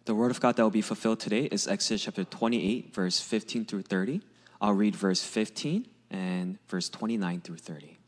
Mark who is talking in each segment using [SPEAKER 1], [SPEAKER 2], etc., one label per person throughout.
[SPEAKER 1] The word of God that will be fulfilled today is Exodus chapter 28, verse 15 through 30. I'll read verse 15 and verse 29 through 30.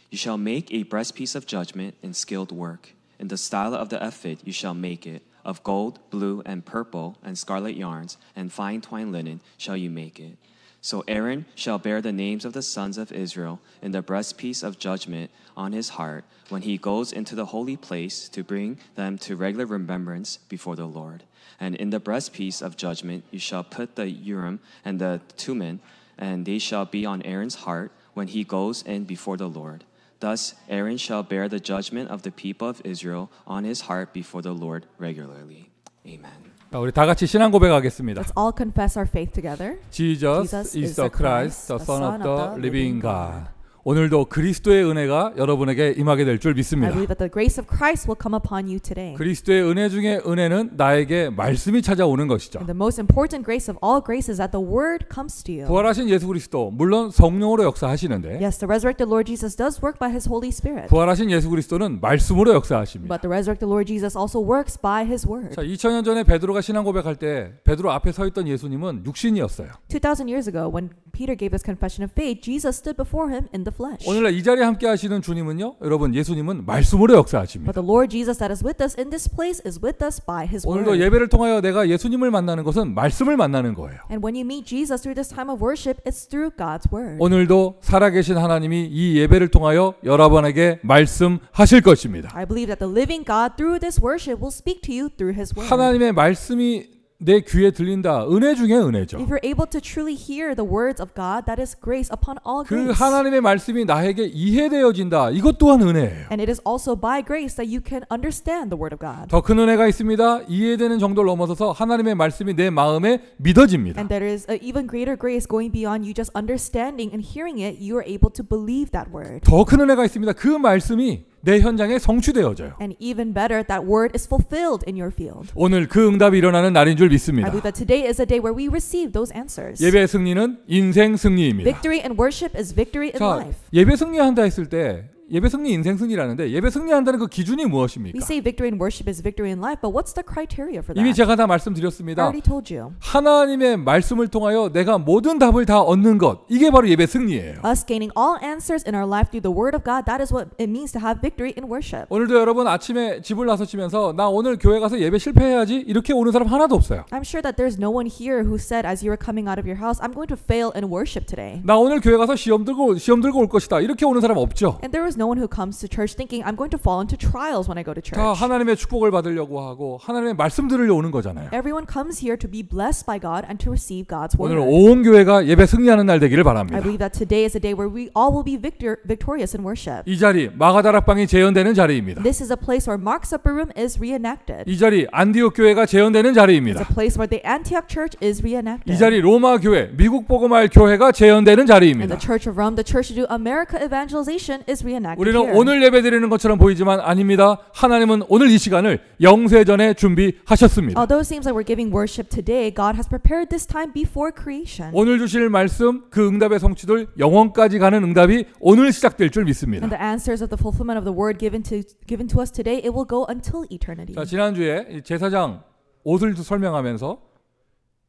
[SPEAKER 1] You shall make a breastpiece of judgment in skilled work. In the style of the ephod you shall make it. Of gold, blue, and purple, and scarlet yarns, and fine twined linen shall you make it. So Aaron shall bear the names of the sons of Israel in the breastpiece of judgment on his heart when he goes into the holy place to bring them to regular remembrance before the Lord. And in the breastpiece of judgment you shall put the Urim and the Thummim, and they shall be on Aaron's heart when he goes in before the Lord. Thus Aaron shall bear the judgment of the people of Israel on his heart before the Lord regularly. Amen.
[SPEAKER 2] 우리 다 같이 신앙 고백하겠습니다.
[SPEAKER 3] Let's all confess our faith together.
[SPEAKER 2] Jesus is the Christ, the Son of the living God. 오늘도 그리스도의 은혜가 여러분에게 임하게 될 줄 믿습니다.
[SPEAKER 3] I believe that the grace of Christ will come upon you today.
[SPEAKER 2] 그리스도의 은혜 중에 은혜는 나에게 말씀이 찾아오는 것이죠.
[SPEAKER 3] And the most important grace of all grace is that the word comes to you.
[SPEAKER 2] 부활하신 예수 그리스도 물론 성령으로 역사하시는데
[SPEAKER 3] Yes, the resurrected Lord Jesus does work by His Holy Spirit.
[SPEAKER 2] 부활하신 예수 그리스도는 말씀으로 역사하십니다.
[SPEAKER 3] But the resurrected Lord Jesus also works by His word.
[SPEAKER 2] 자, 2000년 전에 베드로가 신앙 고백할 때 베드로 앞에 서 있던 예수님은 육신이었어요.
[SPEAKER 3] 2000 years ago, when Peter gave this confession of faith, Jesus stood before him in the flesh.
[SPEAKER 2] 오늘날 이 자리에 함께 하시는 주님은요, 여러분 예수님은 말씀으로 역사하십니다.
[SPEAKER 3] But the Lord Jesus that is with us in this place is with us by His word.
[SPEAKER 2] 오늘도 예배를 통하여 내가 예수님을 만나는 것은 말씀을 만나는 거예요.
[SPEAKER 3] And when you meet Jesus through this time of worship, it's through God's word.
[SPEAKER 2] 오늘도 살아계신 하나님이 이 예배를 통하여 여러분에게 말씀하실 것입니다.
[SPEAKER 3] I believe that the living God through this worship will speak to you through His word.
[SPEAKER 2] 하나님의 말씀이 내 귀에 들린다. 은혜 중에 은혜죠.
[SPEAKER 3] If you're able to truly hear the words of God, that is grace upon all
[SPEAKER 2] 그
[SPEAKER 3] grace.
[SPEAKER 2] 하나님의 말씀이 나에게 이해되어진다. 이것 또한 은혜예요.
[SPEAKER 3] And it is also by grace that you can understand the word of God.
[SPEAKER 2] 더 큰 은혜가 있습니다. 이해되는 정도를 넘어서서 하나님의 말씀이 내 마음에 믿어집니다.
[SPEAKER 3] And there is an even greater grace going beyond you just understanding and hearing it. You are able to believe that word.
[SPEAKER 2] 더 큰 은혜가 있습니다. 그 말씀이 내 현장에 성취되어져요.
[SPEAKER 3] And even better, that word is fulfilled in your field.
[SPEAKER 2] 오늘 그 응답이 일어나는 날인 줄 믿습니다.
[SPEAKER 3] I believe that today is a day where we receive those answers.
[SPEAKER 2] 예배 승리는 인생 승리입니다.
[SPEAKER 3] Victory in worship is victory in
[SPEAKER 2] 자,
[SPEAKER 3] life.
[SPEAKER 2] 예배 승리한다 했을 때 예배 승리, 인생 승리라는데 예배 승리한다는 그 기준이 무엇입니까?
[SPEAKER 3] We say victory in worship is victory in life, but what's the criteria for that?
[SPEAKER 2] 이미 제가 다
[SPEAKER 3] I
[SPEAKER 2] 말씀드렸습니다.
[SPEAKER 3] already told you.
[SPEAKER 2] 하나님의 말씀을 통하여 내가 모든 답을 다 얻는 것, 이게 바로 예배 승리예요.
[SPEAKER 3] Us gaining all answers in our life through the word of God, that is what it means to have victory in worship.
[SPEAKER 2] 오늘도 여러분 아침에 집을 나서시면서 나 오늘 교회 가서 예배 실패해야지 이렇게 오는 사람 하나도 없어요.
[SPEAKER 3] I'm sure that there's no one here who said as you were coming out of your house, I'm going to fail in worship today.
[SPEAKER 2] 나 오늘 교회 가서 시험 들고 올 것이다. 이렇게 오는 사람 없죠.
[SPEAKER 3] And there is no one who comes to church thinking I'm going to fall into trials when I go to church.
[SPEAKER 2] 다 하나님의 축복을 받으려고 하고 하나님의 말씀 들으려 오는 거잖아요.
[SPEAKER 3] Everyone comes here to be blessed by God and to receive God's
[SPEAKER 2] 오늘
[SPEAKER 3] word.
[SPEAKER 2] 온 교회가 예배 승리하는 날 되기를
[SPEAKER 3] I
[SPEAKER 2] 바랍니다.
[SPEAKER 3] believe that today is a day where we all will be victorious in worship.
[SPEAKER 2] 이 자리 마가다락방이 재현되는 자리입니다.
[SPEAKER 3] This is a place where Mark's upper room is reenacted.
[SPEAKER 2] 이 자리 안디옥 교회가 재현되는
[SPEAKER 3] It's
[SPEAKER 2] 자리입니다.
[SPEAKER 3] a place where the Antioch church is reenacted.
[SPEAKER 2] 이 자리 로마 교회, 미국 복음화의 교회가 재현되는
[SPEAKER 3] And
[SPEAKER 2] 자리입니다.
[SPEAKER 3] the Church of Rome, the Church to do America evangelization is reenacted
[SPEAKER 2] 우리는
[SPEAKER 3] here.
[SPEAKER 2] 오늘 예배 드리는 것처럼 보이지만 아닙니다. 하나님은 오늘 이 시간을 영세전에 준비하셨습니다.
[SPEAKER 3] Although it seems like we're giving worship today, God has prepared this time before creation.
[SPEAKER 2] 오늘 주실 말씀, 그 응답의 성취들 영원까지 가는 응답이 오늘 시작될 줄 믿습니다.
[SPEAKER 3] And the answers of the fulfillment of the word given to us today, it will go until eternity.
[SPEAKER 2] 자, 지난주에 이 제사장 옷을 설명하면서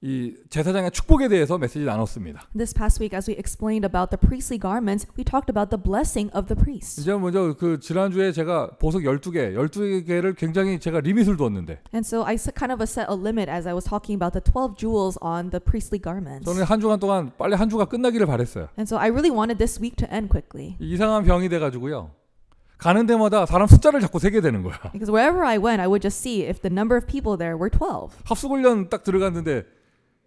[SPEAKER 2] 이 제사장의 축복에 대해서 메시지 나눴습니다.
[SPEAKER 3] This past week, as we explained about the priestly garments, we talked about the blessing of the priests.
[SPEAKER 2] 이제 먼저 그 지난주에 제가 보석 12개를 굉장히 제가 리밋을 두었는데
[SPEAKER 3] And so I kind of set a limit as I was talking about the 12 jewels on the priestly garments.
[SPEAKER 2] 저는 한 주간 동안 빨리 한 주가 끝나기를 바랬어요.
[SPEAKER 3] And so I really wanted this week to end quickly.
[SPEAKER 2] 이상한 병이 돼가지고요. 가는 데마다 사람 숫자를 자꾸 세게 되는 거야.
[SPEAKER 3] Because wherever I went, I would just see if the number of people there were 12.
[SPEAKER 2] 합숙훈련 딱 들어갔는데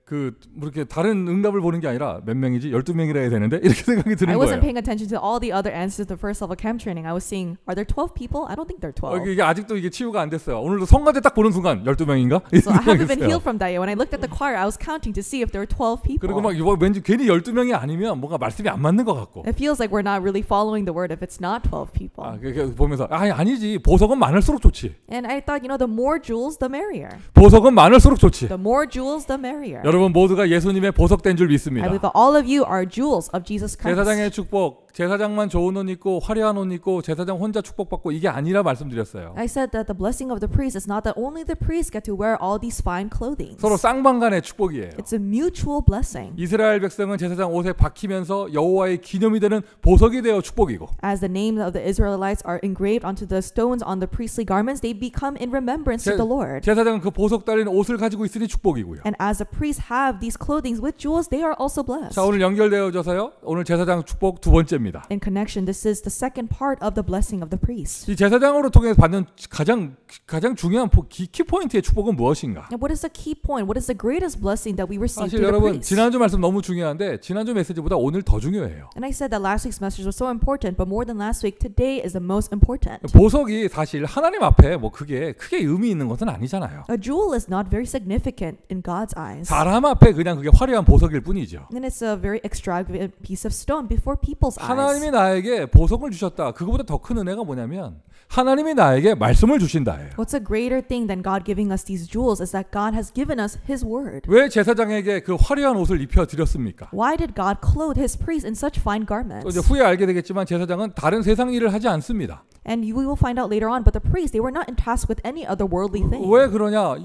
[SPEAKER 2] 그 뭐 이렇게 다른 응답을 보는 게 아니라 몇 명이지? 12명이라 해야 되는데 이렇게 생각이 드는
[SPEAKER 3] I wasn't
[SPEAKER 2] 거예요.
[SPEAKER 3] paying attention to all the other answers to the first level camp training. I was seeing, are there 12 people? I don't think there are 12.
[SPEAKER 2] 이게 아직도 이게 치유가 안 됐어요. 오늘도 성가대 딱 보는 순간 12명인가?
[SPEAKER 3] So I haven't been healed from that yet. When I looked at the choir, I was counting to see if there were 12 people.
[SPEAKER 2] 그리고 막 이거 왠지 괜히 12명이 아니면 뭔가 말씀이 안 맞는 것 같고.
[SPEAKER 3] It feels like we're not really following the word if it's not 12 people.
[SPEAKER 2] 보면서 아니지. 보석은 많을수록 좋지.
[SPEAKER 3] And I thought, the more jewels, the merrier.
[SPEAKER 2] 보석은 많을수록 좋지.
[SPEAKER 3] The more jewels, the merrier.
[SPEAKER 2] 여러분 여러분 모두가 예수님의 보석된 줄
[SPEAKER 3] I
[SPEAKER 2] 믿습니다.
[SPEAKER 3] believe that all of you are jewels of Jesus Christ.
[SPEAKER 2] 제사장의 축복, 제사장만 좋은 옷 입고 화려한 옷 입고 제사장 혼자 축복받고 이게 아니라 말씀드렸어요.
[SPEAKER 3] I said that the blessing of the priest is not that only the priests get to wear all these fine clothing.
[SPEAKER 2] 서로 쌍방간의 축복이에요.
[SPEAKER 3] It's a mutual blessing.
[SPEAKER 2] 이스라엘 백성은 제사장 옷에 박히면서 여호와의 기념이 되는 보석이 되어 축복이고
[SPEAKER 3] As the names of the Israelites are engraved onto the stones on the priestly garments, they become in remembrance of the Lord.
[SPEAKER 2] 제사장은 그 보석 달린 옷을 가지고 있으니 축복이고요.
[SPEAKER 3] And as the priests have these clothing with jewels, they are also blessed.
[SPEAKER 2] 자, 오늘 연결되어져서요. 오늘 제사장 축복 두 번째입니다.
[SPEAKER 3] In connection, this is the second part of the blessing of the priest.
[SPEAKER 2] 이 제사장으로 통해서 받는 가장 중요한 키포인트의 축복은 무엇인가?
[SPEAKER 3] And what is the key point? What is the greatest blessing that we receive
[SPEAKER 2] 사실
[SPEAKER 3] through the
[SPEAKER 2] 여러분
[SPEAKER 3] priest?
[SPEAKER 2] 지난주 말씀 너무 중요한데 지난주 메시지보다 오늘 더 중요해요.
[SPEAKER 3] And I said that last week's message was so important, but more than last week, today is the most important.
[SPEAKER 2] 보석이 사실 하나님 앞에 뭐 그게 크게 의미 있는 것은 아니잖아요.
[SPEAKER 3] A jewel is not very significant in God's eyes.
[SPEAKER 2] 사람 앞에 그냥 그게 화려한 보석일 뿐이죠.
[SPEAKER 3] And it's a very extravagant piece of stone before people's eyes.
[SPEAKER 2] 하나님이 나에게 보석을 주셨다. 그거보다 더 큰 은혜가 뭐냐면 하나님이 나에게 말씀을 주신다예요.
[SPEAKER 3] What's a greater thing than God giving us these jewels is that God has given us His word.
[SPEAKER 2] 왜 제사장에게 그 화려한 옷을 입혀 드렸습니까?
[SPEAKER 3] Why did God clothe His priests in such fine
[SPEAKER 2] 또
[SPEAKER 3] garments?
[SPEAKER 2] 이제 후에 알게 되겠지만 제사장은 다른 세상 일을 하지 않습니다.
[SPEAKER 3] And we will find out later on, but the priests, they were not tasked with any other worldly thing.
[SPEAKER 2] 왜 그러냐?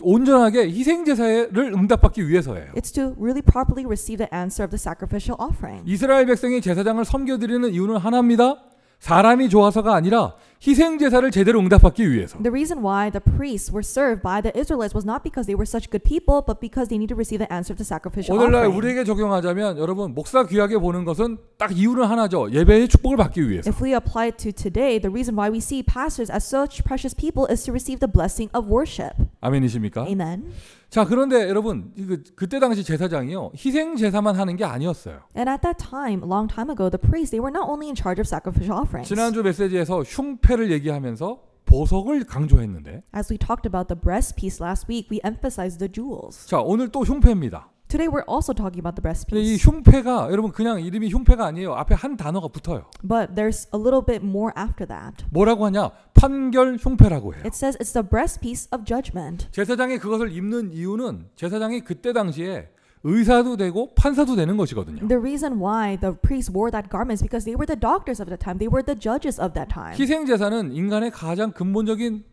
[SPEAKER 2] 온전하게 희생 제사를 응답받기 위해서예요.
[SPEAKER 3] It's to really properly receive the answer of the sacrificial offering.
[SPEAKER 2] 이스라엘 백성이 제사장을 섬겨드리는 이유는 하나입니다. 사람이 좋아서가 아니라 희생 제사를 제대로 응답받기 위해서.
[SPEAKER 3] The reason why the priests were served by the Israelites was not because they were such good people, but because they need to receive the answer of the sacrificial
[SPEAKER 2] 오늘날
[SPEAKER 3] offering.
[SPEAKER 2] 우리에게 적용하자면 여러분 목사 귀하게 보는 것은 딱 이유는 하나죠. 예배의 축복을 받기 위해서.
[SPEAKER 3] If we apply it to today, the reason why we see pastors as such precious people is to receive the blessing of worship.
[SPEAKER 2] 아멘이십니까?
[SPEAKER 3] Amen.
[SPEAKER 2] 자, 그런데 여러분 그때 당시 제사장이요 희생 제사만 하는 게 아니었어요.
[SPEAKER 3] And at that time, a long time ago, the priests, they were not only in charge of sacrificial offerings.
[SPEAKER 2] 지난주 메시지에서 흉패를 얘기하면서 보석을 강조했는데
[SPEAKER 3] As we talked about the breast piece last week, we emphasized the jewels.
[SPEAKER 2] 자, 오늘 또 흉패입니다.
[SPEAKER 3] Today we're also talking about the breast
[SPEAKER 2] 근데 이
[SPEAKER 3] piece.
[SPEAKER 2] 흉패가 여러분 그냥 이름이 흉패가 아니에요. 앞에 한 단어가 붙어요.
[SPEAKER 3] But there's a little bit more after that.
[SPEAKER 2] 뭐라고 하냐? 판결 흉패라고 해요.
[SPEAKER 3] It says it's the breast piece of judgment.
[SPEAKER 2] 제사장이 그것을 입는 이유는 제사장이 그때 당시에 의사도 되고 판사도 되는 것이거든요.
[SPEAKER 3] The reason why the priests wore that garment is because they were the doctors of that time. They were the judges of that time.
[SPEAKER 2] 희생 제사는 인간의 가장 근본적인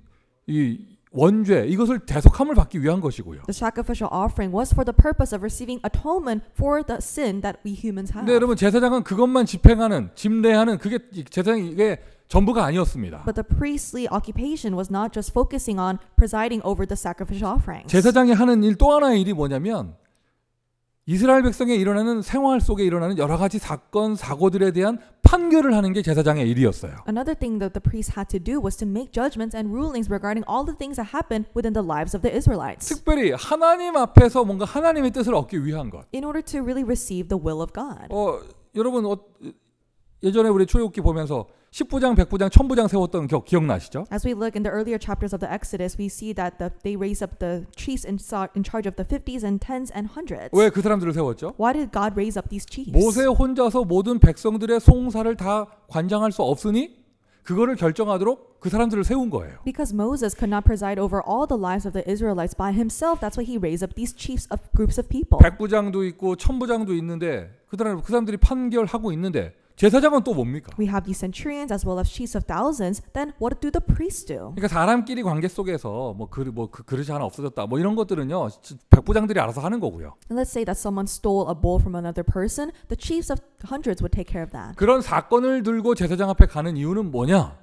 [SPEAKER 2] 이 원죄 이것을 대속함을 받기 위한 것이고요.
[SPEAKER 3] The sacrificial offering was for the purpose of receiving atonement for the sin that we humans have.
[SPEAKER 2] 근데 여러분 제사장은 그것만 집행하는 집례하는 그게 제사장이 이게 전부가 아니었습니다.
[SPEAKER 3] But the priestly occupation was not just focusing on presiding over the sacrificial offerings.
[SPEAKER 2] 제사장이 하는 일 또 하나의 일이 뭐냐면 이스라엘 백성에 일어나는 생활 속에 일어나는 여러 가지 사건 사고들에 대한 판결을 하는 게 제사장의 일이었어요.
[SPEAKER 3] Another thing that the priests had to do was to make judgments and rulings regarding all the things that happened within the lives of the Israelites.
[SPEAKER 2] 특별히 하나님 앞에서 뭔가 하나님의 뜻을 얻기 위한 것.
[SPEAKER 3] In order to really receive the will of God.
[SPEAKER 2] 여러분 예전에 우리 출애굽기 보면서 10부장, 100부장, 1000부장 세웠던 기억나시죠?
[SPEAKER 3] As we look in the earlier chapters of the Exodus, we see that they raised up the chiefs in charge of the 50s and 10s and 100s.
[SPEAKER 2] 왜 그 사람들을 세웠죠?
[SPEAKER 3] Why did God raise up these chiefs?
[SPEAKER 2] 모세 혼자서 모든 백성들의 송사를 다 관장할 수 없으니 그거를 결정하도록 그 사람들을 세운 거예요.
[SPEAKER 3] Because Moses could not preside over all the lives of the Israelites by himself, that's why he raised up these chiefs of groups of people.
[SPEAKER 2] 100부장도 있고 1000부장도 있는데 그 사람들이 판결하고 있는데 제사장은 또 뭡니까?
[SPEAKER 3] We have these centurions as well as chiefs of thousands. Then what do the priests do?
[SPEAKER 2] 그러니까 사람끼리 관계 속에서 그릇이 하나 없어졌다 뭐 이런 것들은요 100부장들이 알아서 하는 거고요.
[SPEAKER 3] And let's say that someone stole a bowl from another person. The chiefs of hundreds would take care of that.
[SPEAKER 2] 그런 사건을 들고 제사장 앞에 가는 이유는 뭐냐?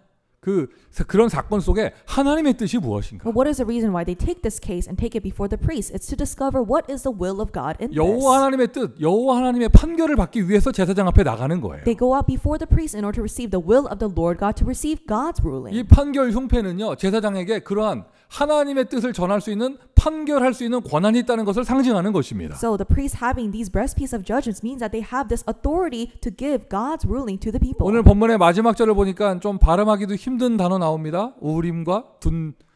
[SPEAKER 2] 그런 사건 속에 하나님의 뜻이 무엇인가?
[SPEAKER 3] But what is the reason why they take this case and take it before the priest? It's to discover what is the will of God in this.
[SPEAKER 2] 여호와 하나님의 뜻, 여호와 하나님의 판결을 받기 위해서 제사장 앞에 나가는 거예요.
[SPEAKER 3] They go out before the priest in order to receive the will of the Lord God, to receive God's ruling.
[SPEAKER 2] 이 판결 흉패는요 제사장에게 그러한 하나님의 뜻을 전할 수 있는 판결할 수 있는 권한이 있다는 것을 상징하는 것입니다.
[SPEAKER 3] So the priests having these breastpiece of judgments means that they have this authority to give God's ruling to the people.
[SPEAKER 2] 오늘 본문의 마지막 절을 보니까 좀 발음하기도 힘든 단어 나옵니다. 우림과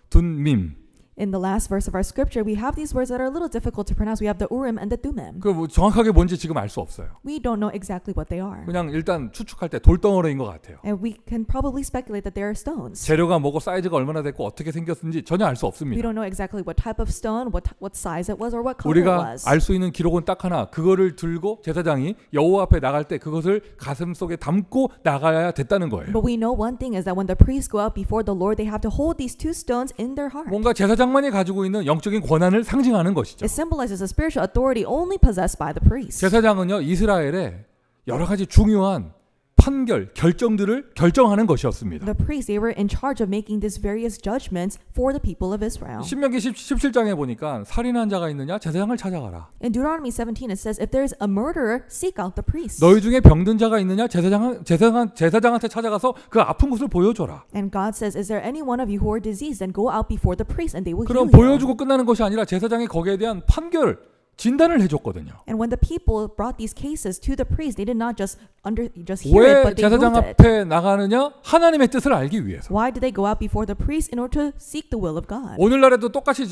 [SPEAKER 2] 둔밈.
[SPEAKER 3] In the last verse of our scripture, we have these words that are a little difficult to pronounce. We have the Urim and the Thummim.
[SPEAKER 2] 그 뭐 정확하게 뭔지 지금 알 수 없어요.
[SPEAKER 3] We don't know exactly what they are.
[SPEAKER 2] 그냥 일단 추측할 때 돌덩어리인 것 같아요.
[SPEAKER 3] And we can probably speculate that they are stones.
[SPEAKER 2] 재료가 뭐고 사이즈가 얼마나 됐고 어떻게 생겼는지 전혀 알 수
[SPEAKER 3] We
[SPEAKER 2] 없습니다.
[SPEAKER 3] don't know exactly what type of stone, what size it was, or what color it
[SPEAKER 2] 우리가
[SPEAKER 3] was.
[SPEAKER 2] 알 수 있는 기록은 딱 하나. 그거를 들고 제사장이 여호와 앞에 나갈 때 그것을 가슴 속에 담고 나가야 됐다는 거예요.
[SPEAKER 3] But we know one thing is that when the priests go out before the Lord, they have to hold these two stones in their heart.
[SPEAKER 2] 뭔가 제사장만이 가지고 있는 영적인 권한을 상징하는 것이죠.
[SPEAKER 3] It symbolizes a spiritual authority only possessed by the priest.
[SPEAKER 2] 제사장은요 이스라엘의 여러 가지 중요한 판결, 결정들을 결정하는 것이었습니다.
[SPEAKER 3] The priests, they were in charge of making these various judgments for the people of Israel.
[SPEAKER 2] 신명기 17장에 보니까 살인한 자가 있느냐 제사장을 찾아가라.
[SPEAKER 3] In Deuteronomy 17, it says, if there is a murderer, seek out the priest.
[SPEAKER 2] 너희 중에 병든 자가 있느냐 제사장한테 찾아가서 그 아픈 곳을 보여줘라.
[SPEAKER 3] And God says, is there any one of you who are diseased? Then go out before the priest and they will
[SPEAKER 2] 그럼
[SPEAKER 3] heal you.
[SPEAKER 2] 보여주고 끝나는 것이 아니라 제사장이 거기에 대한 판결, 진단을 해줬거든요.
[SPEAKER 3] And when the people brought these cases to the priest, they did not just hear it,
[SPEAKER 2] 왜
[SPEAKER 3] but they
[SPEAKER 2] 제사장
[SPEAKER 3] ruled it.
[SPEAKER 2] 앞에 나가느냐? 하나님의 뜻을 알기 위해서.
[SPEAKER 3] Why did they go out before the priest? In order to seek the will of God.
[SPEAKER 2] 오늘날에도 똑같이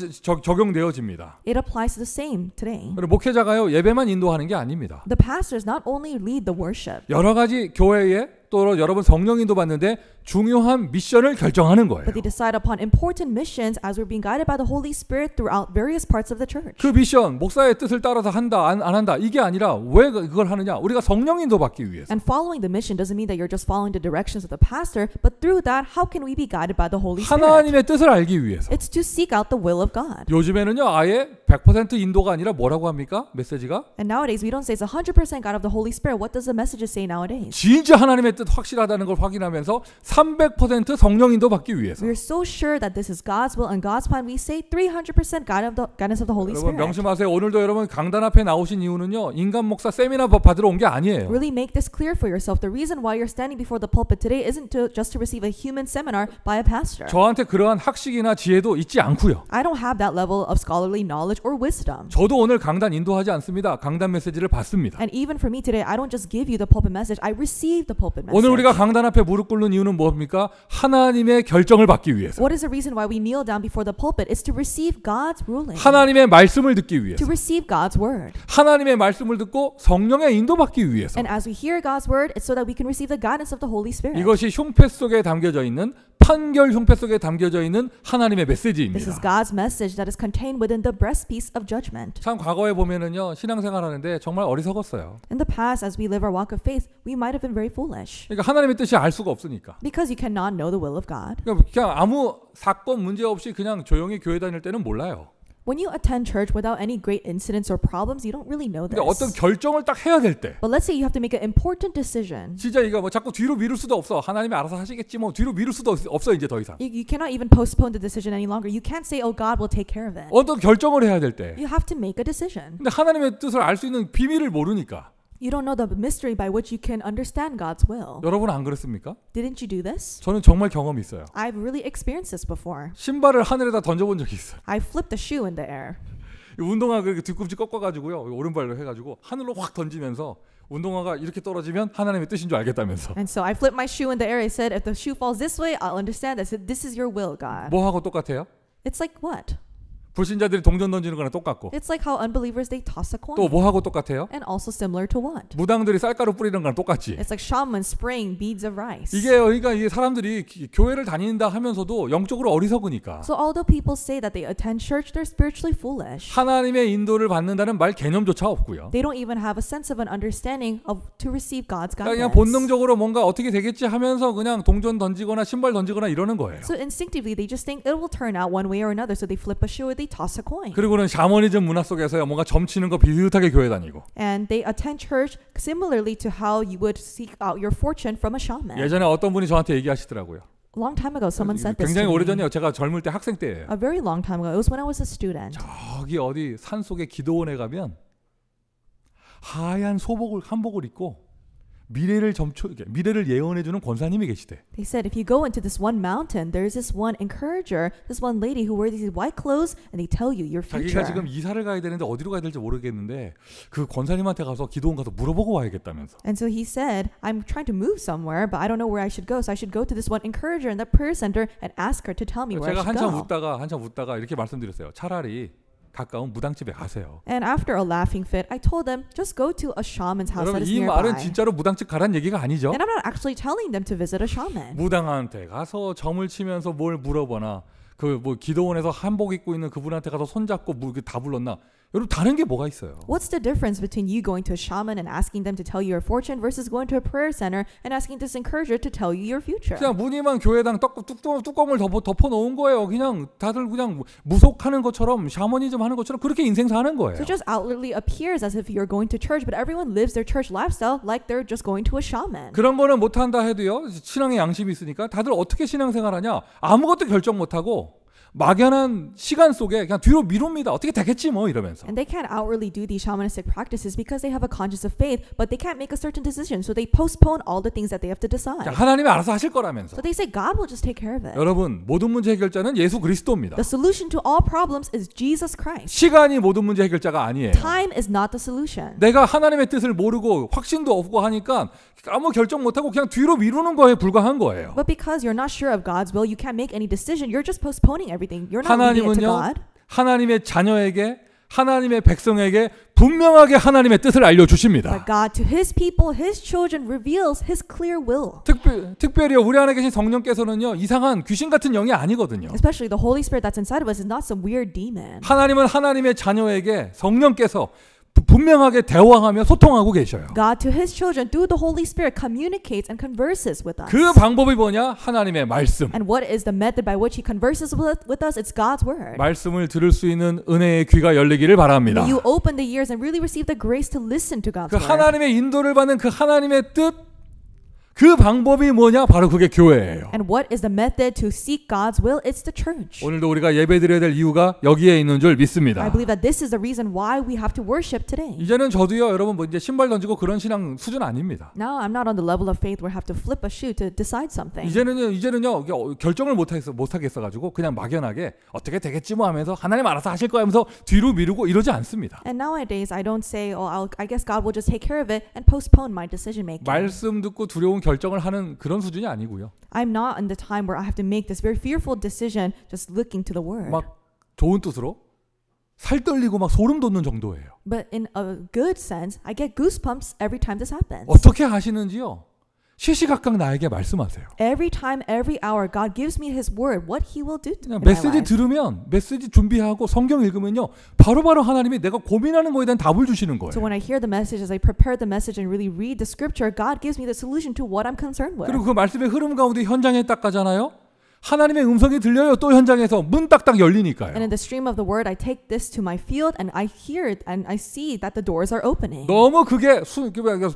[SPEAKER 2] 적용되어집니다.
[SPEAKER 3] It applies to the same today.
[SPEAKER 2] 그리고 목회자가요 예배만 인도하는 게 아닙니다.
[SPEAKER 3] The pastors not only lead the worship,
[SPEAKER 2] 여러 가지 교회에 또 여러분 성령 인도 받는데 중요한 미션을 결정하는 거예요.
[SPEAKER 3] but they decide upon important missions as we're being guided by the Holy Spirit throughout various parts of the church.
[SPEAKER 2] 그 미션 목사의 뜻을 따라서 한다 안 한다 이게 아니라 왜 그걸 하느냐? 우리가 성령 인도 받기 위해서.
[SPEAKER 3] And following the mission doesn't mean that you're just following the directions of the pastor, but through that, how can we be guided by the Holy Spirit?
[SPEAKER 2] 하나님의 뜻을 알기 위해서.
[SPEAKER 3] It's to seek out the will of God.
[SPEAKER 2] 요즘에는요 아예 100% 인도가 아니라 뭐라고 합니까? 메시지가
[SPEAKER 3] And nowadays, we don't say it's 100% God of the Holy Spirit. What does the messages say nowadays?
[SPEAKER 2] 진짜 하나님의 뜻 확실하다는 걸 확인하면서 300% 성령 인도 받기 위해서.
[SPEAKER 3] We're so sure that this is God's will and God's plan. We say 300% guidance of the Holy
[SPEAKER 2] 여러분
[SPEAKER 3] Spirit.
[SPEAKER 2] 명심하세요. 오늘도 여러분 강단 앞에 나오신 이유는요 인간 목사 세미나 받으러 온 게 아니에요.
[SPEAKER 3] Really make this clear for yourself. The reason why you're standing before the pulpit today isn't just to receive a human seminar by a pastor.
[SPEAKER 2] 저한테 그러한 학식이나 지혜도 있지 않고요.
[SPEAKER 3] I don't have that level of scholarly knowledge or wisdom.
[SPEAKER 2] 저도 오늘 강단 인도하지 않습니다. 강단 메시지를 받습니다.
[SPEAKER 3] And even for me today, I don't just give you the pulpit message. I receive the pulpit message.
[SPEAKER 2] 오늘 우리가 강단 앞에 무릎 꿇는 이유는 뭡니까? 하나님의 결정을 받기 위해서.
[SPEAKER 3] What is the reason why we kneel down before the pulpit? Is to receive God's ruling.
[SPEAKER 2] 하나님의 말씀을 듣기 위해서.
[SPEAKER 3] To receive God's word.
[SPEAKER 2] 하나님의 말씀을 듣고 성령의 인도받기 위해서.
[SPEAKER 3] And as we hear God's word, it's so that we can receive the guidance of the Holy Spirit.
[SPEAKER 2] 이것이 흉패 속에 담겨져 있는 판결 흉패 속에 담겨져 있는 하나님의
[SPEAKER 3] This is
[SPEAKER 2] 메시지입니다.
[SPEAKER 3] God's message that is contained within the breastpiece of judgment.
[SPEAKER 2] 참 과거에 보면은요 신앙생활 하는데 정말 어리석었어요.
[SPEAKER 3] In the past, as we live our walk of faith, we might have been very foolish.
[SPEAKER 2] 그러니까 하나님의 뜻이 알 수가 없으니까.
[SPEAKER 3] Because you cannot know the will of God.
[SPEAKER 2] 그냥 아무 사건 문제 없이 그냥 조용히 교회 다닐 때는 몰라요.
[SPEAKER 3] When you attend church without any great incidents or problems, you don't really know this.
[SPEAKER 2] 근데 어떤 결정을 딱 해야 될 때,
[SPEAKER 3] But let's say you have to make an important decision.
[SPEAKER 2] 진짜 이거 뭐 자꾸 뒤로 미룰 수도 없어. 하나님이 알아서 하시겠지 뭐 뒤로 미룰 수도 없어 이제 더 이상.
[SPEAKER 3] You cannot even postpone the decision any longer. You can't say, oh, God will take care of it.
[SPEAKER 2] 어떤 결정을 해야 될 때,
[SPEAKER 3] You have to make a decision.
[SPEAKER 2] 근데 하나님의 뜻을 알 수 있는 비밀을 모르니까.
[SPEAKER 3] You don't know the mystery by which you can understand God's will.
[SPEAKER 2] 여러분 안 그렇습니까?
[SPEAKER 3] Didn't you do this?
[SPEAKER 2] 저는 정말 경험이 있어요.
[SPEAKER 3] I've really experienced this before.
[SPEAKER 2] 신발을 하늘에다 던져본 적이 있어요.
[SPEAKER 3] I flipped the shoe in the air.
[SPEAKER 2] 운동화 그렇게 뒤꿈치 꺾어가지고요 오른발로 해가지고 하늘로 확 던지면서 운동화가 이렇게 떨어지면 하나님의 뜻인 줄 알겠다면서.
[SPEAKER 3] And so I flipped my shoe in the air. I said, if the shoe falls this way, I'll understand. I said, this is your will, God.
[SPEAKER 2] 뭐하고 똑같아요?
[SPEAKER 3] It's like what?
[SPEAKER 2] 불신자들이 동전 던지는 거랑 똑같고.
[SPEAKER 3] It's like how unbelievers, they toss a
[SPEAKER 2] 또
[SPEAKER 3] coin.
[SPEAKER 2] 뭐하고 똑같아요?
[SPEAKER 3] And also similar to what?
[SPEAKER 2] 무당들이 쌀가루 뿌리는 거랑 똑같지.
[SPEAKER 3] It's like shamans spraying beads of rice.
[SPEAKER 2] 이게 그러니까 이 사람들이 교회를 다닌다 하면서도 영적으로 어리석으니까
[SPEAKER 3] So although people say that they attend church, they're spiritually foolish.
[SPEAKER 2] 하나님의 인도를 받는다는 말 개념조차 없고요.
[SPEAKER 3] They don't even have a sense of an understanding of to receive God's
[SPEAKER 2] 그냥
[SPEAKER 3] guidance.
[SPEAKER 2] 본능적으로 뭔가 어떻게 되겠지 하면서 그냥 동전 던지거나 신발 던지거나 이러는 거예요.
[SPEAKER 3] So instinctively, they just think it will turn out one way or another. So they flip a shoe or they toss a coin.
[SPEAKER 2] 그리고는 샤머니즘 문화 속에서요 뭔가 점치는 거 비슷하게 교회 다니고.
[SPEAKER 3] And they attend church similarly to how you would seek out your fortune from a shaman.
[SPEAKER 2] 예전에 어떤 분이 저한테 얘기하시더라고요.
[SPEAKER 3] A long time ago, someone said this
[SPEAKER 2] 굉장히
[SPEAKER 3] to me.
[SPEAKER 2] 오래전이에요. 제가 젊을 때 학생 때예요.
[SPEAKER 3] A very long time ago. It was when I was a student.
[SPEAKER 2] 저기 어디 산 속에 기도원에 가면 하얀 소복을 한복을 입고 미래를 예언해주는 권사님이 계시대.
[SPEAKER 3] They said if you go into this one mountain, there's this one encourager, this one lady who wears these white clothes, and they tell you your
[SPEAKER 2] 자기가
[SPEAKER 3] future.
[SPEAKER 2] 지금 이사를 가야 되는데 어디로 가야 될지 모르겠는데 그 권사님한테 가서 기도원 가서 물어보고 와야겠다면서.
[SPEAKER 3] And so he said, I'm trying to move somewhere, but I don't know where I should go, so I should go to this one encourager in the prayer center and ask her to tell me where I
[SPEAKER 2] 제가
[SPEAKER 3] should
[SPEAKER 2] 한참
[SPEAKER 3] go.
[SPEAKER 2] 웃다가 이렇게 말씀드렸어요. 차라리 가까운 무당집에 가세요.
[SPEAKER 3] And after a laughing fit, I told them, just go to a shaman's house
[SPEAKER 2] 여러분
[SPEAKER 3] that is
[SPEAKER 2] 이 말은
[SPEAKER 3] nearby.
[SPEAKER 2] 진짜로 무당집 가란 얘기가 아니죠.
[SPEAKER 3] And I'm not actually telling them to visit a shaman.
[SPEAKER 2] 무당한테 가서 점을 치면서 뭘 물어보나 그 뭐 기도원에서 한복 입고 있는 그분한테 가서 손잡고 뭐 다 불렀나? 여러분 다른 게 뭐가 있어요?
[SPEAKER 3] What's the difference between you going to a shaman and asking them to tell you your fortune versus going to a prayer center and asking this encourager to tell you your future?
[SPEAKER 2] 그냥 무늬만 교회당 뚜껑을 덮어 놓은 거예요. 그냥 다들 그냥 무속하는 것처럼 샤머니즘 하는 것처럼 그렇게 인생 사는 거예요.
[SPEAKER 3] So it just outwardly appears as if you're going to church, but everyone lives their church lifestyle like they're just going to a shaman.
[SPEAKER 2] 그런 거는 못 한다 해도요. 신앙의 양심이 있으니까 다들 어떻게 신앙생활하냐? 아무것도 결정 못 하고 막연한 시간 속에 그냥 뒤로 미룹니다. 어떻게 되겠지 뭐 이러면서.
[SPEAKER 3] And they can't outwardly do these shamanistic practices because they have a conscience of faith, but they can't make a certain decision, so they postpone all the things that they have to decide.
[SPEAKER 2] 하나님이 알아서 하실 거라면서.
[SPEAKER 3] So they say God will just take care of it.
[SPEAKER 2] 여러분 모든 문제 해결자는 예수 그리스도입니다.
[SPEAKER 3] The solution to all problems is Jesus Christ.
[SPEAKER 2] 시간이 모든 문제 해결자가 아니에요.
[SPEAKER 3] Time is not the solution.
[SPEAKER 2] 내가 하나님의 뜻을 모르고 확신도 없고 하니까 아무 결정 못하고 그냥 뒤로 미루는 거에 불과한 거예요.
[SPEAKER 3] But because you're not sure of God's will, you can't make any decision. You're just postponing everything. You're not leaving it to God.
[SPEAKER 2] 하나님의 자녀에게 하나님의 백성에게 분명하게 하나님의 뜻을 알려주십니다.
[SPEAKER 3] But God to His people, His children reveals His clear will.
[SPEAKER 2] 특별히 우리 안에 계신 성령께서는요 이상한 귀신 같은 영이 아니거든요.
[SPEAKER 3] Especially the Holy Spirit that's inside of us is not some weird demon.
[SPEAKER 2] 하나님은 하나님의 자녀에게 성령께서 분명하게 대화하며 소통하고 계셔요.
[SPEAKER 3] God to His children through the Holy Spirit communicates and converses with us.
[SPEAKER 2] 그 방법이 뭐냐? 하나님의 말씀.
[SPEAKER 3] And what is the method by which He converses with us? It's God's word.
[SPEAKER 2] 말씀을 들을 수 있는 은혜의 귀가 열리기를 바랍니다.
[SPEAKER 3] May you open the ears and really receive the grace to listen to God's
[SPEAKER 2] 그
[SPEAKER 3] word.
[SPEAKER 2] 하나님의 인도를 받는 그 하나님의 뜻, 그 방법이 뭐냐? 바로 그게 교회예요.
[SPEAKER 3] And what is the method to seek God's will? It's the church.
[SPEAKER 2] 오늘도 우리가 예배드려야 될 이유가 여기에 있는 줄 믿습니다.
[SPEAKER 3] I believe that this is the reason why we have to worship today.
[SPEAKER 2] 이제는 저도요, 여러분 뭐 이제 신발 던지고 그런 신앙 수준 아닙니다.
[SPEAKER 3] Now I'm not on the level of faith where I have to flip a shoe to decide something.
[SPEAKER 2] 이제는요 결정을 못 하겠어 가지고 그냥 막연하게 어떻게 되겠지 뭐 하면서 하나님 알아서 하실 거야 하면서 뒤로 미루고 이러지 않습니다.
[SPEAKER 3] And nowadays I don't say, I guess God will just take care of it and postpone my decision making.
[SPEAKER 2] 말씀 듣고 두려운 결정을 하는 그런 수준이 아니고요.
[SPEAKER 3] I'm not in the time where I have to make this very fearful decision just looking to the word.
[SPEAKER 2] 막 좋은 뜻으로 살 떨리고 막 소름 돋는 정도예요.
[SPEAKER 3] But in a good sense, I get goosebumps every time this happens.
[SPEAKER 2] 어떻게 하시는지요? 시시각각 나에게 말씀하세요.
[SPEAKER 3] Every time, every hour, God gives me His word, what He will do in my
[SPEAKER 2] 메시지
[SPEAKER 3] life.
[SPEAKER 2] 들으면 메시지 준비하고 성경 읽으면요 바로바로 하나님이 내가 고민하는 거에 대한 답을 주시는 거예요.
[SPEAKER 3] So when I hear the message, as I prepare the message and really read the scripture, God gives me the solution to what I'm concerned with.
[SPEAKER 2] 그리고 그 말씀의 흐름 가운데 현장에 딱 가잖아요. 하나님의 음성이 들려요. 또 현장에서 문 딱딱 열리니까요.
[SPEAKER 3] And in the stream of the word, I take this to my field and I hear it and I see that the doors are opening.
[SPEAKER 2] 너무 그게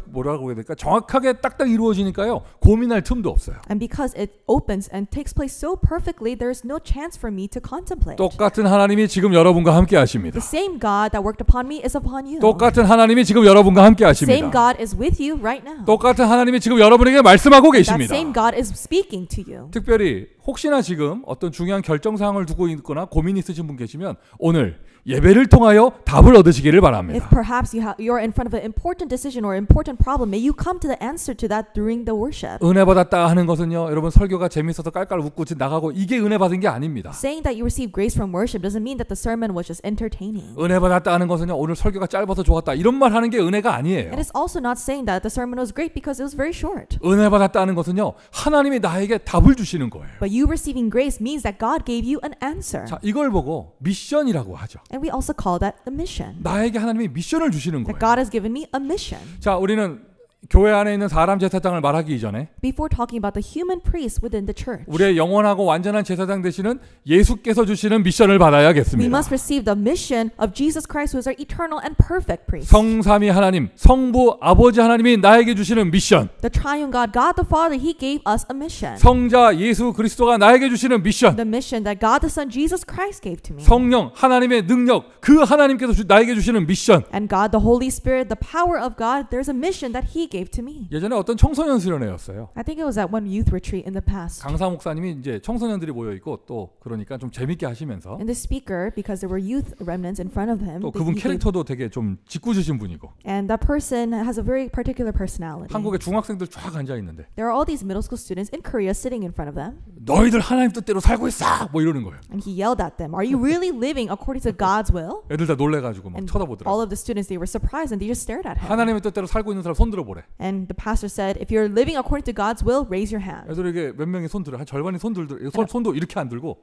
[SPEAKER 2] 뭐라고 해야 될까? 정확하게 딱딱 이루어지니까요. 고민할 틈도 없어요.
[SPEAKER 3] And because it opens and takes place so perfectly, there's no chance for me to contemplate.
[SPEAKER 2] 똑같은 하나님이 지금 여러분과 함께 하십니다.
[SPEAKER 3] The same God that worked upon me is upon you.
[SPEAKER 2] 똑같은 하나님이 지금 여러분과 함께
[SPEAKER 3] The same
[SPEAKER 2] 하십니다.
[SPEAKER 3] God is with you right now.
[SPEAKER 2] 똑같은 하나님이 지금 여러분에게 말씀하고
[SPEAKER 3] That
[SPEAKER 2] 계십니다.
[SPEAKER 3] same God is speaking to you.
[SPEAKER 2] 특별히 혹시나 지금 어떤 중요한 결정 사항을 두고 있거나 고민 있으신 분 계시면 오늘 예배를 통하여 답을 얻으시기를
[SPEAKER 3] If
[SPEAKER 2] 바랍니다.
[SPEAKER 3] perhaps you're in front of an important decision or important problem, may you come to the answer to that during the worship.
[SPEAKER 2] 은혜 받았다 하는 것은요, 여러분 설교가 재밌어서 깔깔 웃고 나가고 이게 은혜 받은 게 아닙니다.
[SPEAKER 3] Saying that you receive grace from worship doesn't mean that the sermon was just entertaining.
[SPEAKER 2] 은혜 받았다 하는 것은요, 오늘 설교가 짧아서 좋았다 이런 말 하는 게 은혜가 아니에요.
[SPEAKER 3] And it's also not saying that the sermon was great because it was very short.
[SPEAKER 2] 은혜 받았다 하는 것은요, 하나님이 나에게 답을 주시는 거예요.
[SPEAKER 3] But you receiving grace means that God gave you an answer.
[SPEAKER 2] 자, 이걸 보고 미션이라고 하죠.
[SPEAKER 3] And we also call that a mission.
[SPEAKER 2] 나에게 하나님이 미션을 주시는
[SPEAKER 3] That
[SPEAKER 2] 거예요.
[SPEAKER 3] God has given me a mission.
[SPEAKER 2] 자, 우리는 교회 안에 있는 사람 제사장을 말하기 이전에
[SPEAKER 3] Before talking about the human priests within the church,
[SPEAKER 2] 우리의 영원하고 완전한 제사장 되시는 예수께서 주시는 미션을
[SPEAKER 3] we
[SPEAKER 2] 받아야겠습니다.
[SPEAKER 3] must receive the mission of Jesus Christ, who is our eternal and perfect priest.
[SPEAKER 2] 성삼위 하나님, 성부 아버지 하나님이 나에게 주시는 미션,
[SPEAKER 3] The triune God, God the Father, He gave us a mission.
[SPEAKER 2] 성자 예수 그리스도가 나에게 주시는 미션,
[SPEAKER 3] The mission that God the Son, Jesus Christ, gave to me.
[SPEAKER 2] 성령 하나님의 능력, 그 하나님께서 나에게 주시는 미션,
[SPEAKER 3] And God the Holy Spirit, the power of God, there's a mission that He gave to me.
[SPEAKER 2] 예전에 어떤 청소년 수련회였어요.
[SPEAKER 3] I think it was at one youth retreat in the past.
[SPEAKER 2] 강사 목사님이 이제 청소년들이 모여 있고 또 그러니까 좀 재밌게 하시면서
[SPEAKER 3] And the speaker, because there were youth remnants in front of him,
[SPEAKER 2] 또 그분 캐릭터도 되게 좀 짓궂으신 분이고
[SPEAKER 3] and that person has a very particular personality.
[SPEAKER 2] 한국에 중학생들 쫙 앉아 있는데
[SPEAKER 3] There are all these middle school students in Korea sitting in front of them,
[SPEAKER 2] 너희들 하나님 뜻대로 살고 있어 뭐 이러는 거예요.
[SPEAKER 3] and he yelled at them, "Are you really living according to God's will?"
[SPEAKER 2] 애들 다 놀래가지고 막
[SPEAKER 3] And
[SPEAKER 2] 쳐다보더라고.
[SPEAKER 3] all of the students, they were surprised and they just stared at him.
[SPEAKER 2] 하나님의 뜻대로 살고 있는 사람 손 들어보래.
[SPEAKER 3] And the pastor said, "If you're living according to God's will, raise your hand."
[SPEAKER 2] 애들에게 몇 명이 손 들어. 한 절반이 손 들고 손도 이렇게 안 들고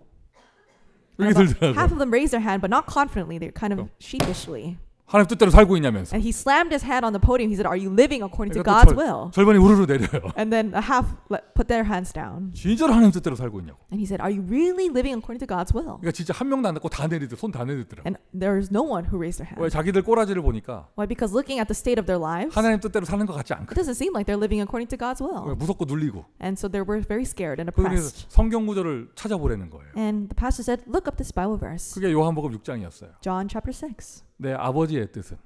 [SPEAKER 3] And
[SPEAKER 2] 이렇게
[SPEAKER 3] about half
[SPEAKER 2] 들더라고.
[SPEAKER 3] of them raised their hand, but not confidently. They're kind of sheepishly.
[SPEAKER 2] 하나님 뜻대로 살고 있냐면서.
[SPEAKER 3] And he slammed his hand on the podium. He said, "Are you living according to
[SPEAKER 2] 그러니까
[SPEAKER 3] God's
[SPEAKER 2] 또
[SPEAKER 3] will?"
[SPEAKER 2] 절반이 우르르 내려요.
[SPEAKER 3] And then a half put their hands down.
[SPEAKER 2] 진짜로 하나님 뜻대로 살고 있냐고.
[SPEAKER 3] And he said, "Are you really living according to God's will?"
[SPEAKER 2] 그러니까 진짜 한 명도 안 듣고 다 내리더라. 손 다 내리더라고.
[SPEAKER 3] And there is no one who raised their
[SPEAKER 2] 왜
[SPEAKER 3] hand.
[SPEAKER 2] 자기들 꼬라지를 보니까
[SPEAKER 3] Why? Because looking at the state of their lives,
[SPEAKER 2] 하나님 뜻대로 사는 것 같지
[SPEAKER 3] it
[SPEAKER 2] 않거든.
[SPEAKER 3] doesn't seem like they're living according to God's
[SPEAKER 2] 왜
[SPEAKER 3] will.
[SPEAKER 2] 무섭고 눌리고.
[SPEAKER 3] And so they were very scared and
[SPEAKER 2] 그래서
[SPEAKER 3] oppressed.
[SPEAKER 2] 성경 구절을 찾아보라는 거예요.
[SPEAKER 3] And the pastor said, "Look up this Bible verse,
[SPEAKER 2] 그게 요한복음 6장이었어요.
[SPEAKER 3] John chapter 6.
[SPEAKER 2] 내 아버지의 뜻은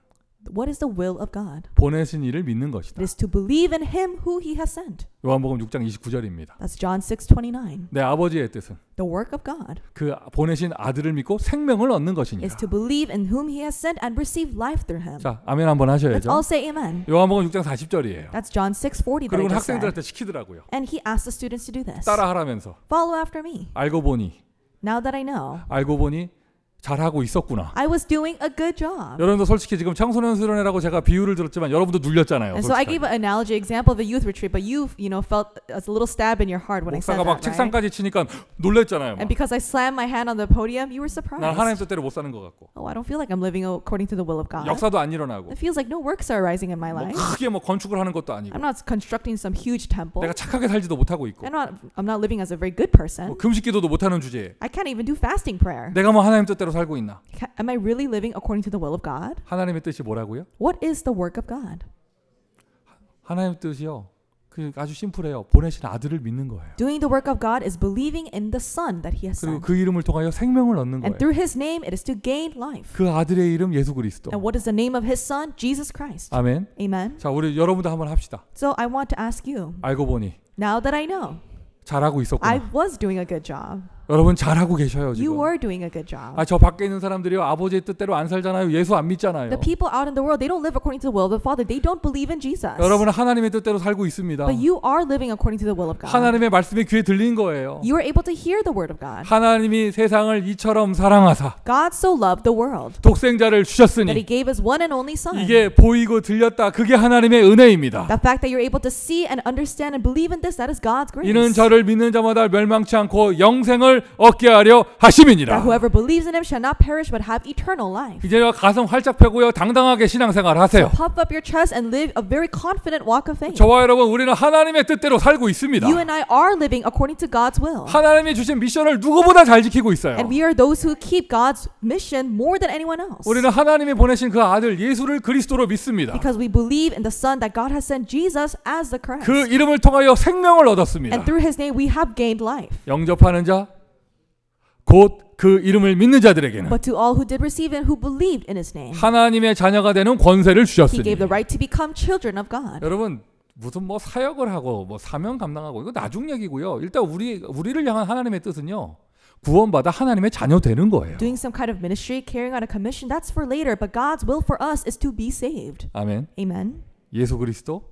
[SPEAKER 3] What is the will of God?
[SPEAKER 2] 보내신 이를 믿는 것이다.
[SPEAKER 3] It is to believe in Him who He has sent."
[SPEAKER 2] 요한복음 6장 29절입니다.
[SPEAKER 3] That's John 6:29.
[SPEAKER 2] 내 아버지의 뜻은
[SPEAKER 3] The work of God
[SPEAKER 2] 그 보내신 아들을 믿고 생명을 얻는 것이니라.
[SPEAKER 3] is to believe in whom He has sent and receive life through Him.
[SPEAKER 2] 자, 아멘 한번
[SPEAKER 3] Let's
[SPEAKER 2] 하셔야죠.
[SPEAKER 3] all say amen.
[SPEAKER 2] 요한복음 6장 40절이에요.
[SPEAKER 3] That's John 6:40 that I
[SPEAKER 2] 그리고
[SPEAKER 3] just said.
[SPEAKER 2] 학생들한테 시키더라고요.
[SPEAKER 3] And He asked the students to do this.
[SPEAKER 2] 따라하라면서.
[SPEAKER 3] Follow after me.
[SPEAKER 2] 알고 보니
[SPEAKER 3] Now that I know,
[SPEAKER 2] 잘하고 있었구나.
[SPEAKER 3] I was doing a good job.
[SPEAKER 2] 여러분도 솔직히 지금 청소년 수련회라고 제가 비유를 들었지만 여러분도 눌렸잖아요.
[SPEAKER 3] And so I
[SPEAKER 2] 솔직하게.
[SPEAKER 3] gave an analogy example of a youth retreat, but you felt a little stab in your heart when I said
[SPEAKER 2] 목사가 막
[SPEAKER 3] that, right?
[SPEAKER 2] 책상까지 치니까 놀랬잖아요.
[SPEAKER 3] And because I slammed my hand on the podium, you were surprised.
[SPEAKER 2] 난 하나님 뜻대로 못 사는 것 같고
[SPEAKER 3] Oh, I don't feel like I'm living according to the will of God.
[SPEAKER 2] 역사도 안 일어나고
[SPEAKER 3] It feels like no works are arising in my
[SPEAKER 2] 뭐
[SPEAKER 3] life.
[SPEAKER 2] 크게 뭐 건축을 하는 것도 아니고
[SPEAKER 3] I'm not constructing some huge temple.
[SPEAKER 2] 내가 착하게 살지도 못하고 있고
[SPEAKER 3] I'm not living as a very good
[SPEAKER 2] 뭐
[SPEAKER 3] person.
[SPEAKER 2] 금식기도도 못하는 주제에
[SPEAKER 3] I can't even do fasting prayer.
[SPEAKER 2] 내가 뭐 하나님 뜻대로 살고 있나?
[SPEAKER 3] Am I really living according to the will of God?
[SPEAKER 2] 하나님의 뜻이 뭐라고요?
[SPEAKER 3] What is the work of God?
[SPEAKER 2] 하나님의 뜻이요. 그 아주 심플해요. 보내신 아들을 믿는 거예요.
[SPEAKER 3] Doing the work of God is believing in the Son that He has
[SPEAKER 2] 그리고
[SPEAKER 3] sent.
[SPEAKER 2] 그 이름을 통하여 생명을 얻는
[SPEAKER 3] And
[SPEAKER 2] 거예요.
[SPEAKER 3] through His name, it is to gain life.
[SPEAKER 2] 그 아들의 이름 예수 그리스도.
[SPEAKER 3] And what is the name of His Son? Jesus Christ.
[SPEAKER 2] 아멘.
[SPEAKER 3] Amen.
[SPEAKER 2] 자, 우리 여러분도 한번 합시다.
[SPEAKER 3] So I want to ask you,
[SPEAKER 2] 알고 보니
[SPEAKER 3] now that I know,
[SPEAKER 2] 잘하고
[SPEAKER 3] I
[SPEAKER 2] 있었구나.
[SPEAKER 3] was doing a good job.
[SPEAKER 2] 여러분 잘하고 계셔요
[SPEAKER 3] You
[SPEAKER 2] 지금.
[SPEAKER 3] were doing a good job.
[SPEAKER 2] 저 밖에 있는 사람들이요 아버지의 뜻대로 안 살잖아요. 예수 안 믿잖아요.
[SPEAKER 3] The people out in the world, they don't live according to the will of the Father. They don't believe in Jesus.
[SPEAKER 2] 여러분은 하나님의 뜻대로 살고 있습니다.
[SPEAKER 3] But you are living according to the will of God.
[SPEAKER 2] 하나님의 말씀이 귀에 들린 거예요.
[SPEAKER 3] You are able to hear the word of God.
[SPEAKER 2] 하나님이 세상을 이처럼 사랑하사
[SPEAKER 3] God so loved the world
[SPEAKER 2] 독생자를
[SPEAKER 3] that He
[SPEAKER 2] 주셨으니
[SPEAKER 3] gave His one and only Son.
[SPEAKER 2] 이게 보이고 들렸다. 그게 하나님의 은혜입니다.
[SPEAKER 3] The fact that you're able to see and understand and believe in this, that is God's grace.
[SPEAKER 2] 이는 저를 믿는 자마다 멸망치 않고 영생을 얻게 하려 하심이니라.
[SPEAKER 3] That whoever believes in Him shall not perish but have eternal life.
[SPEAKER 2] 이제 가슴 활짝 펴고요 당당하게 신앙생활 하세요.
[SPEAKER 3] Puff up your chest and live a very confident walk of faith.
[SPEAKER 2] 저와 여러분 우리는 하나님의 뜻대로 살고 있습니다.
[SPEAKER 3] You and I are living according to God's will.
[SPEAKER 2] 하나님이 주신 미션을 누구보다 잘 지키고 있어요.
[SPEAKER 3] And we are those who keep God's mission more than anyone else.
[SPEAKER 2] 우리는 하나님이 보내신 그 아들 예수를 그리스도로 믿습니다.
[SPEAKER 3] Because we believe in the Son that God has sent Jesus as the Christ.
[SPEAKER 2] 그 이름을 통하여 생명을 얻었습니다.
[SPEAKER 3] And through His name we have gained life.
[SPEAKER 2] 영접하는 자, 곧 그 이름을 믿는 자들에게는
[SPEAKER 3] But to all who did receive and who believed in His name,
[SPEAKER 2] 하나님의 자녀가 되는 권세를
[SPEAKER 3] He
[SPEAKER 2] 주셨으니.
[SPEAKER 3] gave the right to become children of God.
[SPEAKER 2] 여러분 무슨 뭐 사역을 하고 뭐 사명 감당하고 이거 나중 얘기고요. 일단 우리를 향한 하나님의 뜻은요. 구원받아 하나님의 자녀 되는 거예요.
[SPEAKER 3] Doing some kind of ministry, carrying out a commission, that's for later. But God's will for us is to be saved.
[SPEAKER 2] 아멘.
[SPEAKER 3] Amen.
[SPEAKER 2] 예수 그리스도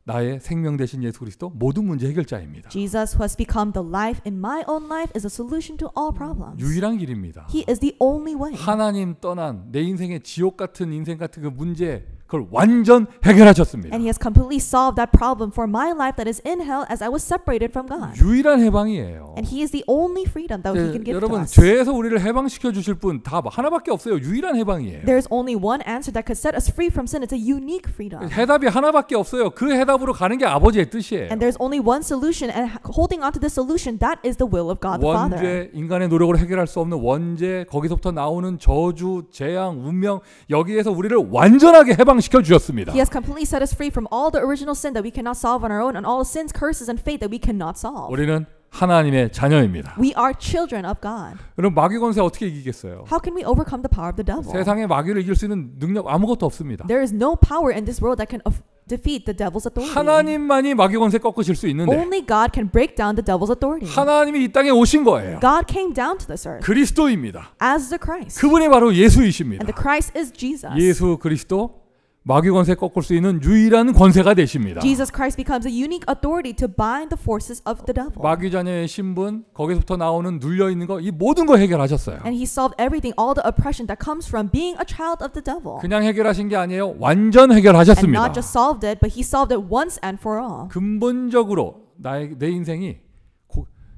[SPEAKER 2] 나의 생명 되신 예수 그리스도 모든 문제 해결자입니다.
[SPEAKER 3] Jesus, who has become the life in my own life, is a solution to all problems.
[SPEAKER 2] 유일한 길입니다.
[SPEAKER 3] He is the only way.
[SPEAKER 2] 하나님 떠난 내 인생의 지옥 같은 인생 같은 그 문제 그걸 완전 해결하셨습니다.
[SPEAKER 3] And He has completely solved that problem for my life that is in hell as I was separated from God.
[SPEAKER 2] 유일한 해방이에요.
[SPEAKER 3] And He is the only freedom that He can give to
[SPEAKER 2] 여러분
[SPEAKER 3] us.
[SPEAKER 2] 죄에서 우리를 해방시켜 주실 분 다 하나밖에 없어요. 유일한 해방이에요.
[SPEAKER 3] There's only one answer that could set us free from sin. It's a unique freedom.
[SPEAKER 2] 해답이 하나밖에 없어요. 그 해답으로 가는 게 아버지의 뜻이에요.
[SPEAKER 3] And there's only one solution, and holding on to this solution, that is the will of God the Father.
[SPEAKER 2] 원죄, 인간의 노력으로 해결할 수 없는 원죄, 거기서부터 나오는 저주, 재앙, 운명 여기에서 우리를 완전하게 해방시켜 주셨습니다.
[SPEAKER 3] He has completely set us free from all the original sin that we cannot solve on our own, and all the sins, curses, and fate that we cannot solve.
[SPEAKER 2] 우리는 하나님의 자녀입니다.
[SPEAKER 3] We are children of God.
[SPEAKER 2] 그럼 마귀 권세 어떻게 이기겠어요?
[SPEAKER 3] How can we overcome the power of the devil?
[SPEAKER 2] 세상의 마귀를 이길 수 있는 능력 아무것도 없습니다.
[SPEAKER 3] There is no power in this world that can defeat the devil's authority.
[SPEAKER 2] 하나님만이 마귀 권세 꺾으실 수 있는데
[SPEAKER 3] Only God can break down the devil's authority.
[SPEAKER 2] 하나님이 이 땅에 오신 거예요.
[SPEAKER 3] God came down to this earth
[SPEAKER 2] 그리스도입니다.
[SPEAKER 3] as the Christ.
[SPEAKER 2] 그분이 바로 예수이십니다.
[SPEAKER 3] And the Christ is Jesus.
[SPEAKER 2] 예수 그리스도 마귀 권세 꺾을 수 있는 유일한 권세가 되십니다.
[SPEAKER 3] Jesus Christ becomes a unique authority to bind the forces of the devil.
[SPEAKER 2] 마귀 자녀의 신분, 거기서부터 나오는 눌려 있는 거, 이 모든 거 해결하셨어요.
[SPEAKER 3] And he solved everything, all the oppression that comes from being a child of the devil.
[SPEAKER 2] 그냥 해결하신 게 아니에요. 완전
[SPEAKER 3] And
[SPEAKER 2] 해결하셨습니다.
[SPEAKER 3] not just solved it, but he solved it once and for all.
[SPEAKER 2] 근본적으로 내 인생이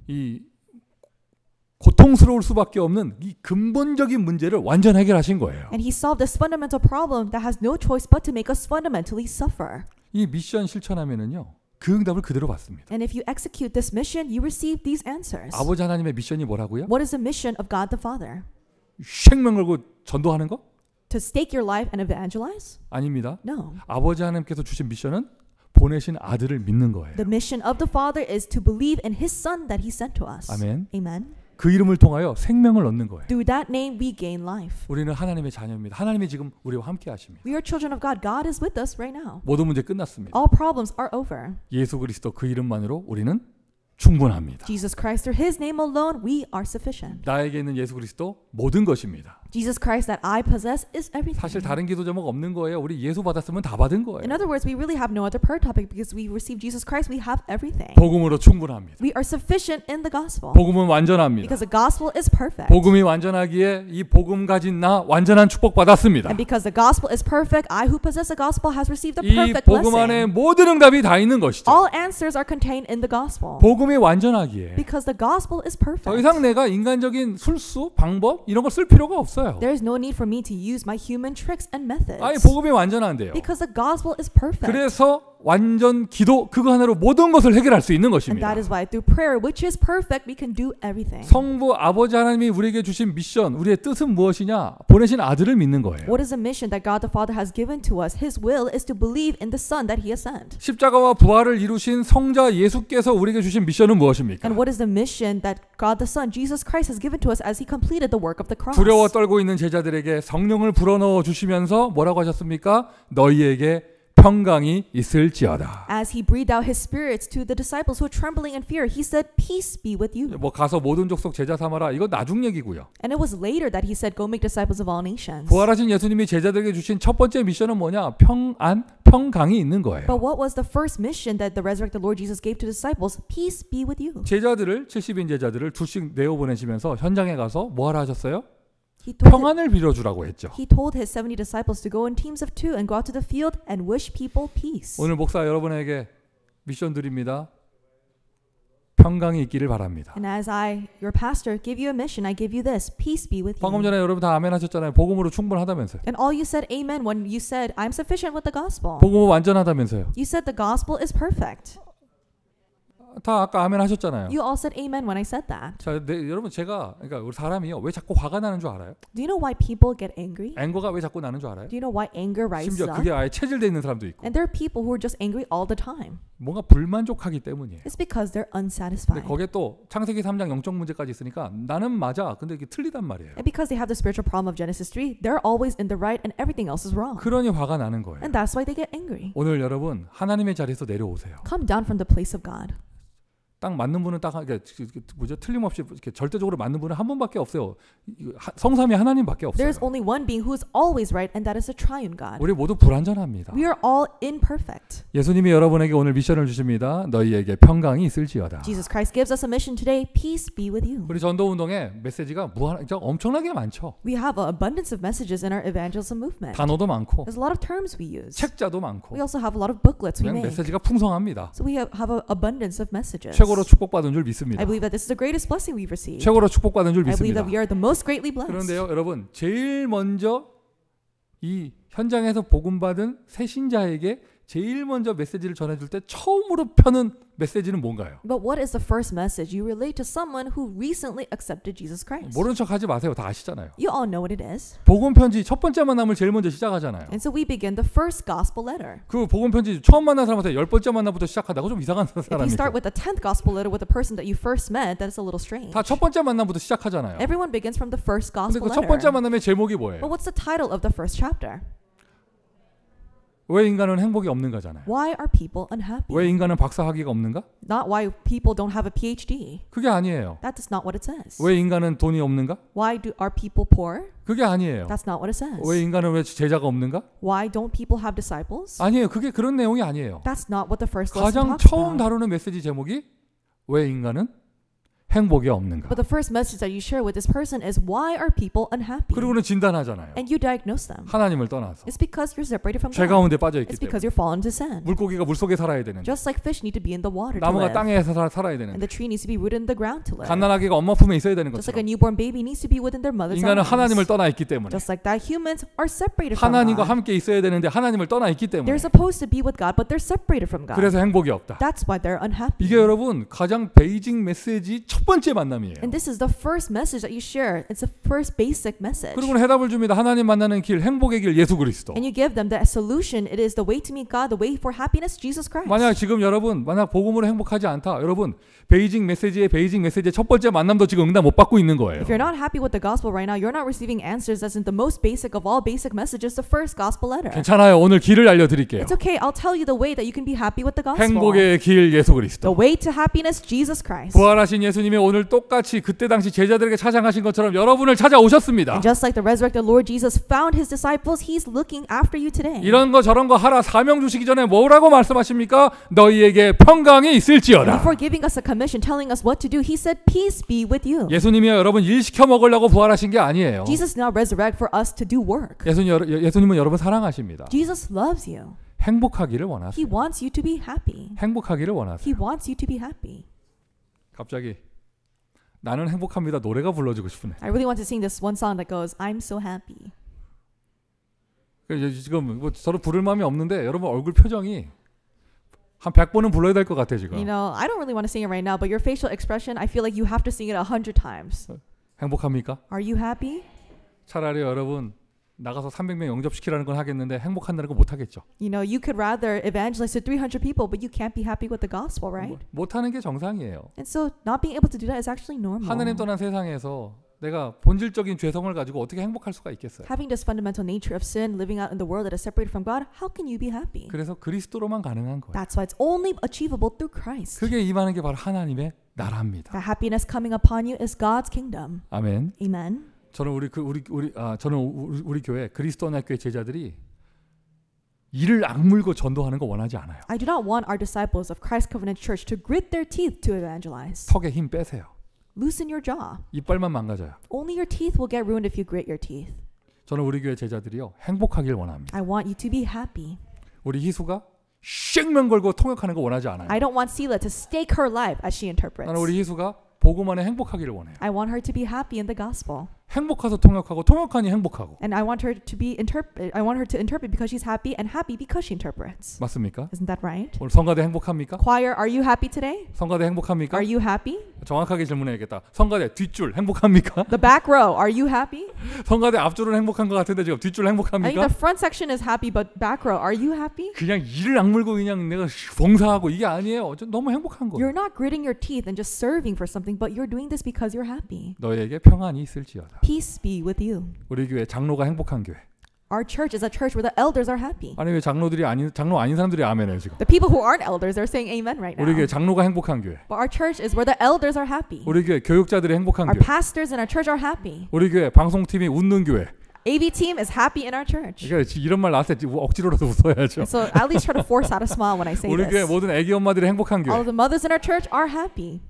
[SPEAKER 2] 이 고통스러울 수밖에 없는 이 근본적인 문제를 완전 해결하신 거예요.
[SPEAKER 3] And he solved this fundamental problem that has no choice but to make us fundamentally suffer.
[SPEAKER 2] 이 미션 실천하면은요, 그 응답을 그대로 받습니다.
[SPEAKER 3] And if you execute this mission, you receive these answers.
[SPEAKER 2] 아버지 하나님의 미션이 뭐라고요?
[SPEAKER 3] What is the mission of God the Father?
[SPEAKER 2] 생명 걸고 전도하는 거?
[SPEAKER 3] To stake your life and evangelize?
[SPEAKER 2] 아닙니다.
[SPEAKER 3] No.
[SPEAKER 2] 아버지 하나님께서 주신 미션은 보내신 아들을 믿는 거예요.
[SPEAKER 3] The mission of the Father is to believe in His Son that He sent to us.
[SPEAKER 2] 아멘.
[SPEAKER 3] Amen.
[SPEAKER 2] 그 이름을 통하여 생명을 얻는 거예요.
[SPEAKER 3] Through that name we gain life.
[SPEAKER 2] 우리는 하나님의 자녀입니다. 하나님이 지금 우리와 함께 하십니다.
[SPEAKER 3] We are children of God. God is with us right now.
[SPEAKER 2] 모든 문제 끝났습니다.
[SPEAKER 3] All problems are over.
[SPEAKER 2] 예수 그리스도 그 이름만으로 우리는 충분합니다.
[SPEAKER 3] Jesus Christ, through His name alone, we are sufficient.
[SPEAKER 2] 나에게 있는 예수 그리스도 모든 것입니다.
[SPEAKER 3] Jesus Christ that I possess is everything.
[SPEAKER 2] 사실 다른 기도 제목 없는 거예요. 우리 예수 받았으면 다 받은 거예요.
[SPEAKER 3] In other words, we really have no other prayer topic because we receive Jesus Christ, we have everything.
[SPEAKER 2] 복음으로 충분합니다.
[SPEAKER 3] We are sufficient in the gospel
[SPEAKER 2] 복음은 완전합니다.
[SPEAKER 3] because the gospel is perfect.
[SPEAKER 2] 복음이 완전하기에 이 복음 가진 나 완전한 축복 받았습니다.
[SPEAKER 3] And because the gospel is perfect, I who possess the gospel has received the
[SPEAKER 2] 이
[SPEAKER 3] perfect
[SPEAKER 2] 복음 안에
[SPEAKER 3] blessing.
[SPEAKER 2] 모든 응답이 다 있는 것이죠.
[SPEAKER 3] All answers are contained in the gospel
[SPEAKER 2] 복음이 완전하기에
[SPEAKER 3] because the gospel is
[SPEAKER 2] 더
[SPEAKER 3] perfect.
[SPEAKER 2] 이상 내가 인간적인 술수, 방법 이런 걸 쓸 필요가 없어요.
[SPEAKER 3] There is no need for me to use my human tricks and methods
[SPEAKER 2] 아니 복음이 완전한데요.
[SPEAKER 3] because the gospel is perfect.
[SPEAKER 2] 그래서 완전 기도 그거 하나로 모든 것을 해결할 수 있는
[SPEAKER 3] And
[SPEAKER 2] 것입니다.
[SPEAKER 3] that is why through prayer, which is perfect, we can do everything.
[SPEAKER 2] 성부 아버지 하나님이 우리에게 주신 미션, 우리의 뜻은 무엇이냐? 보내신 아들을 믿는 거예요.
[SPEAKER 3] What is the mission that God the Father has given to us? His will is to believe in the Son that He has sent.
[SPEAKER 2] 십자가와 부활을 이루신 성자 예수께서 우리에게 주신 미션은 무엇입니까?
[SPEAKER 3] And what is the mission that God the Son, Jesus Christ, has given to us as He completed the work of the cross?
[SPEAKER 2] 두려워 떨고 있는 제자들에게 성령을 불어넣어 주시면서 뭐라고 하셨습니까? 너희에게 평강이 있을지어다.
[SPEAKER 3] As He breathed out His spirits to the disciples who were trembling in fear, He said, "Peace be with you."
[SPEAKER 2] 뭐 가서 모든 족속 제자 삼아라. 이거 나중 얘기고요.
[SPEAKER 3] And it was later that He said, "Go make disciples of all nations."
[SPEAKER 2] 부활하신 예수님이 제자들에게 주신 첫 번째 미션은 뭐냐? 평강이 있는 거예요.
[SPEAKER 3] But what was the first mission that the resurrected Lord Jesus gave to disciples? Peace be with you.
[SPEAKER 2] 제자들을 70인 제자들을 둘씩 내어 보내시면서 현장에 가서 뭐 하라 하셨어요?
[SPEAKER 3] He told
[SPEAKER 2] 평안을 빌어주라고 했죠.
[SPEAKER 3] He told His 70 disciples to go in teams of 2 and go out to the field and wish people peace.
[SPEAKER 2] 오늘 목사 여러분에게 미션 드립니다. 평강이 있기를 바랍니다.
[SPEAKER 3] And as I, your pastor, give you a mission, I give you this: peace be with
[SPEAKER 2] 방금
[SPEAKER 3] you.
[SPEAKER 2] 전에 여러분 다 아멘 하셨잖아요. 복음으로 충분하다면서요.
[SPEAKER 3] And all you said amen when you said, I'm sufficient with the gospel.
[SPEAKER 2] 복음은 완전하다면서요.
[SPEAKER 3] You said the gospel is perfect.
[SPEAKER 2] 다 아까 아멘 하셨잖아요.
[SPEAKER 3] You all said amen when I said that.
[SPEAKER 2] 자, 여러분 제가 그러니까 우리 사람이요 왜 자꾸 화가 나는 줄 알아요?
[SPEAKER 3] Do you know why people get angry?
[SPEAKER 2] 앵거가 왜 자꾸 나는 줄 알아요?
[SPEAKER 3] Do you know why anger rises
[SPEAKER 2] 심지어
[SPEAKER 3] up?
[SPEAKER 2] 그게 아예 체질돼 있는 사람도 있고
[SPEAKER 3] And there are people who are just angry all the time.
[SPEAKER 2] 뭔가 불만족하기 때문이에요.
[SPEAKER 3] It's because they're
[SPEAKER 2] 근데
[SPEAKER 3] unsatisfied.
[SPEAKER 2] 거기에 또 창세기 3장 영적 문제까지 있으니까 나는 맞아. 근데 이게 틀리단 말이에요.
[SPEAKER 3] And because they have the spiritual problem of Genesis 3, they're always in the right and everything else is wrong.
[SPEAKER 2] 그러니 화가 나는 거예요.
[SPEAKER 3] And that's why they get angry.
[SPEAKER 2] 오늘 여러분 하나님의 자리에서 내려오세요.
[SPEAKER 3] Come down from the place of God.
[SPEAKER 2] 딱 맞는 분은 딱 뭐죠? 틀림없이 이렇게 절대적으로 맞는 분은 한 분밖에 없어요. 성삼위 하나님밖에 없어요.
[SPEAKER 3] There's only one being who is always right, and that is the triune God.
[SPEAKER 2] 우리 모두 불완전합니다.
[SPEAKER 3] We are all imperfect.
[SPEAKER 2] 예수님이 여러분에게 오늘 미션을 주십니다. 너희에게 평강이 있을지어다.
[SPEAKER 3] Jesus Christ gives us a mission today. Peace be with you.
[SPEAKER 2] 우리 전도 운동에 메시지가 엄청나게 많죠.
[SPEAKER 3] We have an abundance of messages in our evangelism movement.
[SPEAKER 2] 단어도 많고
[SPEAKER 3] There's a lot of terms we use.
[SPEAKER 2] 책자도 많고
[SPEAKER 3] We also have a lot of booklets we
[SPEAKER 2] 그냥
[SPEAKER 3] make.
[SPEAKER 2] 메시지가 풍성합니다.
[SPEAKER 3] So we have an abundance of messages.
[SPEAKER 2] 최고로 축복받은 줄 믿습니다.
[SPEAKER 3] I believe that this is the greatest blessing we've received.
[SPEAKER 2] 최고로 축복받은 줄
[SPEAKER 3] I believe
[SPEAKER 2] 믿습니다.
[SPEAKER 3] that we are the most greatly blessed.
[SPEAKER 2] 그런데요, 여러분, 제일 먼저 이 현장에서 복음 받은 새 신자에게 제일 먼저 메시지를 전해줄 때 처음으로 펴는 메시지는 뭔가요?
[SPEAKER 3] But what is the first message you relate to someone who recently accepted Jesus Christ?
[SPEAKER 2] 모른 척 하지 마세요. 다 아시잖아요.
[SPEAKER 3] You all know what it is.
[SPEAKER 2] 복음 편지 첫 번째 만남을 제일 먼저 시작하잖아요.
[SPEAKER 3] And so we begin the first gospel letter.
[SPEAKER 2] 그 복음 편지 처음 만난 사람한테 10번째 만남부터 시작한다고 좀 이상한
[SPEAKER 3] If you
[SPEAKER 2] 사람이죠.
[SPEAKER 3] start with the 10th gospel letter with the person that you first met, that's a little strange.
[SPEAKER 2] 다 첫 번째 만남부터 시작하잖아요.
[SPEAKER 3] Everyone begins from the first
[SPEAKER 2] 근데
[SPEAKER 3] gospel
[SPEAKER 2] 그 첫 번째
[SPEAKER 3] letter.
[SPEAKER 2] 만남의 제목이 뭐예요?
[SPEAKER 3] But what's the title of the first chapter?
[SPEAKER 2] 왜 인간은 행복이 없는가잖아요.
[SPEAKER 3] Why are people unhappy?
[SPEAKER 2] 왜 인간은 박사학위가 없는가?
[SPEAKER 3] Not why people don't have a PhD.
[SPEAKER 2] 그게 아니에요.
[SPEAKER 3] That is not what it says.
[SPEAKER 2] 왜 인간은 돈이 없는가?
[SPEAKER 3] Why are people poor?
[SPEAKER 2] 그게 아니에요.
[SPEAKER 3] That's not what it says.
[SPEAKER 2] 왜 인간은 왜 제자가 없는가?
[SPEAKER 3] Why don't people have disciples?
[SPEAKER 2] 아니에요. 그게 그런 내용이 아니에요.
[SPEAKER 3] That's not what the first lesson
[SPEAKER 2] 가장
[SPEAKER 3] talks
[SPEAKER 2] 처음
[SPEAKER 3] about.
[SPEAKER 2] 다루는 메시지 제목이 왜 인간은 행복이 없는가?
[SPEAKER 3] But the first message that you share with this person is why are people unhappy?
[SPEAKER 2] 그리고는 진단하잖아요.
[SPEAKER 3] And you diagnose them.
[SPEAKER 2] 하나님을 떠나서
[SPEAKER 3] It's because you're separated from
[SPEAKER 2] 죄
[SPEAKER 3] God.
[SPEAKER 2] 가운데 빠져 있기
[SPEAKER 3] It's
[SPEAKER 2] 때문에
[SPEAKER 3] because you're fallen to sin.
[SPEAKER 2] 물고기가 물속에 살아야 되는데
[SPEAKER 3] Just like fish need to be in the water to
[SPEAKER 2] 나무가
[SPEAKER 3] live.
[SPEAKER 2] 땅에서 살아야
[SPEAKER 3] And
[SPEAKER 2] 되는데
[SPEAKER 3] the tree needs to be rooted in the ground to live.
[SPEAKER 2] 갓난아기가 엄마 품에 있어야 되는
[SPEAKER 3] Just like a
[SPEAKER 2] 것처럼
[SPEAKER 3] newborn baby needs to be within their mother's
[SPEAKER 2] 인간은 하나님을
[SPEAKER 3] arms.
[SPEAKER 2] 떠나 있기 때문에
[SPEAKER 3] Just like that, humans are separated from
[SPEAKER 2] 하나님과
[SPEAKER 3] God.
[SPEAKER 2] 함께 있어야 되는데 하나님을 떠나 있기 때문에
[SPEAKER 3] They're supposed to be with God, but they're separated from God.
[SPEAKER 2] 그래서 행복이 없다.
[SPEAKER 3] That's why they're unhappy.
[SPEAKER 2] 이게 여러분 가장 베이직 메시지 첫 번째 만남이에요.
[SPEAKER 3] And this is the first message that you share. It's the first basic message.
[SPEAKER 2] 그리고는 해답을 줍니다. 하나님 만나는 길, 행복의 길 예수 그리스도.
[SPEAKER 3] And you give them the solution. It is the way to meet God, the way for happiness, Jesus Christ.
[SPEAKER 2] 만약 지금 여러분 만약 복음으로 행복하지 않다. 여러분 베이직 메시지의 첫 번째 만남도 지금 응답 못 받고 있는 거예요.
[SPEAKER 3] If you're not happy with the gospel right now, you're not receiving answers as in the most basic of all basic messages, the first gospel letter.
[SPEAKER 2] 괜찮아요. 오늘 길을 알려드릴게요.
[SPEAKER 3] It's okay. I'll tell you the way that you can be happy with the gospel.
[SPEAKER 2] 행복의 길 예수
[SPEAKER 3] The
[SPEAKER 2] 그리스도.
[SPEAKER 3] way to happiness, Jesus Christ.
[SPEAKER 2] 부활하신 예수님이 오늘 똑같이 그때 당시 제자들에게 찾아가신 것처럼 여러분을 찾아오셨습니다.
[SPEAKER 3] And just like the resurrected Lord Jesus found his disciples, he's looking after you today.
[SPEAKER 2] 이런 거 저런 거 하라 사명 주시기 전에 뭐라고 말씀하십니까? 너희에게 평강이
[SPEAKER 3] And
[SPEAKER 2] 있을지어다.
[SPEAKER 3] before giving us a commission, telling us what to do, he said, peace be with you.
[SPEAKER 2] 예수님이 여러분 일 시켜 먹으려고 부활하신 게 아니에요.
[SPEAKER 3] Jesus did not resurrect for us to do work.
[SPEAKER 2] 예수님은 여러분 사랑하십니다.
[SPEAKER 3] Jesus loves you.
[SPEAKER 2] 행복하기를 원하세요.
[SPEAKER 3] He wants you to be happy.
[SPEAKER 2] 행복하기를 원하세요.
[SPEAKER 3] He wants you to be happy.
[SPEAKER 2] 갑자기 나는 행복합니다 노래가 불러주고 싶으네.
[SPEAKER 3] I really want to sing this one song that goes, I'm so happy.
[SPEAKER 2] 지금 뭐 저를 부를 마음이 없는데 여러분 얼굴 표정이 한 100번은 불러야 될 것 같아 지금.
[SPEAKER 3] You know, I don't really want to sing it right now, but your facial expression, I feel like you have to sing it 100 times.
[SPEAKER 2] 행복합니까?
[SPEAKER 3] Are you happy?
[SPEAKER 2] 차라리 여러분 나가서 300명 영접시키라는 건 하겠는데 행복한다는 건 못 하겠죠.
[SPEAKER 3] You know, you could rather evangelize to 300 people, but you can't be happy with the gospel, right?
[SPEAKER 2] 못 하는 게 정상이에요.
[SPEAKER 3] And so not being able to do that is actually normal.
[SPEAKER 2] 하나님 떠난 세상에서 내가 본질적인 죄성을 가지고 어떻게 행복할 수가 있겠어요.
[SPEAKER 3] Having this fundamental nature of sin, living out in the world that is separated from God, how can you be happy?
[SPEAKER 2] 그래서 그리스도로만 가능한 거예요.
[SPEAKER 3] That's why it's only achievable through Christ.
[SPEAKER 2] 그게 임하는 게 바로 하나님의 나라입니다.
[SPEAKER 3] That happiness coming upon you is God's kingdom.
[SPEAKER 2] 아멘.
[SPEAKER 3] Amen.
[SPEAKER 2] 저는 우리 교회 그리스도원학교의 제자들이 이를 악물고 전도하는 거 원하지 않아요.
[SPEAKER 3] I do not want our disciples of Christ Covenant Church to grit their teeth to evangelize.
[SPEAKER 2] 턱에 힘 빼세요.
[SPEAKER 3] Loosen your jaw.
[SPEAKER 2] 이빨만 망가져요.
[SPEAKER 3] Only your teeth will get ruined if you grit your teeth.
[SPEAKER 2] 저는 우리 교회 제자들이요 행복하길 원합니다.
[SPEAKER 3] I want you to be happy.
[SPEAKER 2] 우리 희수가 생명 걸고 통역하는 거 원하지 않아요.
[SPEAKER 3] I don't want Sela to stake her life as she interprets.
[SPEAKER 2] 나는 우리 희수가 복음 안에 행복하기를 원해요.
[SPEAKER 3] I want her to be happy in the gospel.
[SPEAKER 2] 행복해서 통역하고 통역하니 행복하고.
[SPEAKER 3] And I want her to interpret because she's happy and happy because she interprets.
[SPEAKER 2] 맞습니까?
[SPEAKER 3] Isn't that right?
[SPEAKER 2] 오늘 성가대 행복합니까?
[SPEAKER 3] Choir, are you happy today?
[SPEAKER 2] 성가대 행복합니까?
[SPEAKER 3] Are you happy?
[SPEAKER 2] 정확하게 질문해야겠다. 성가대 뒷줄 행복합니까?
[SPEAKER 3] The back row, are you happy?
[SPEAKER 2] 성가대 앞줄은 행복한 것 같은데 지금 뒷줄
[SPEAKER 3] I think
[SPEAKER 2] 행복합니까?
[SPEAKER 3] the front section is happy, but back row, are you happy?
[SPEAKER 2] 그냥 이를 악물고 그냥 내가 봉사하고 이게 아니에요. 너무 행복한 거예요.
[SPEAKER 3] You're not gritting your teeth and just serving for something, but you're doing this because you're happy.
[SPEAKER 2] 너에게 평안이 있을지어다.
[SPEAKER 3] Peace be with you.
[SPEAKER 2] 우리 교회 장로가 행복한 교회.
[SPEAKER 3] Our church is a church where the elders are happy.
[SPEAKER 2] 아니 왜 장로 아닌 사람들이 아멘해요 지금.
[SPEAKER 3] The people who aren't elders are saying amen right
[SPEAKER 2] 우리
[SPEAKER 3] now.
[SPEAKER 2] 교회 장로가 행복한 교회.
[SPEAKER 3] But our church is where the elders are happy.
[SPEAKER 2] 우리 교회 교육자들이 행복한
[SPEAKER 3] Our
[SPEAKER 2] 교회.
[SPEAKER 3] pastors in our church are happy.
[SPEAKER 2] 우리 교회 방송팀이 웃는 교회.
[SPEAKER 3] AV team is happy in our church.
[SPEAKER 2] 그러니까 이런 말 나왔을 때 억지로라도 웃어야죠.
[SPEAKER 3] So at least try to force out a smile when I say
[SPEAKER 2] 우리 교회
[SPEAKER 3] this.
[SPEAKER 2] 모든 애기 엄마들이 행복한
[SPEAKER 3] All
[SPEAKER 2] 교회.
[SPEAKER 3] of the mothers in our church are happy.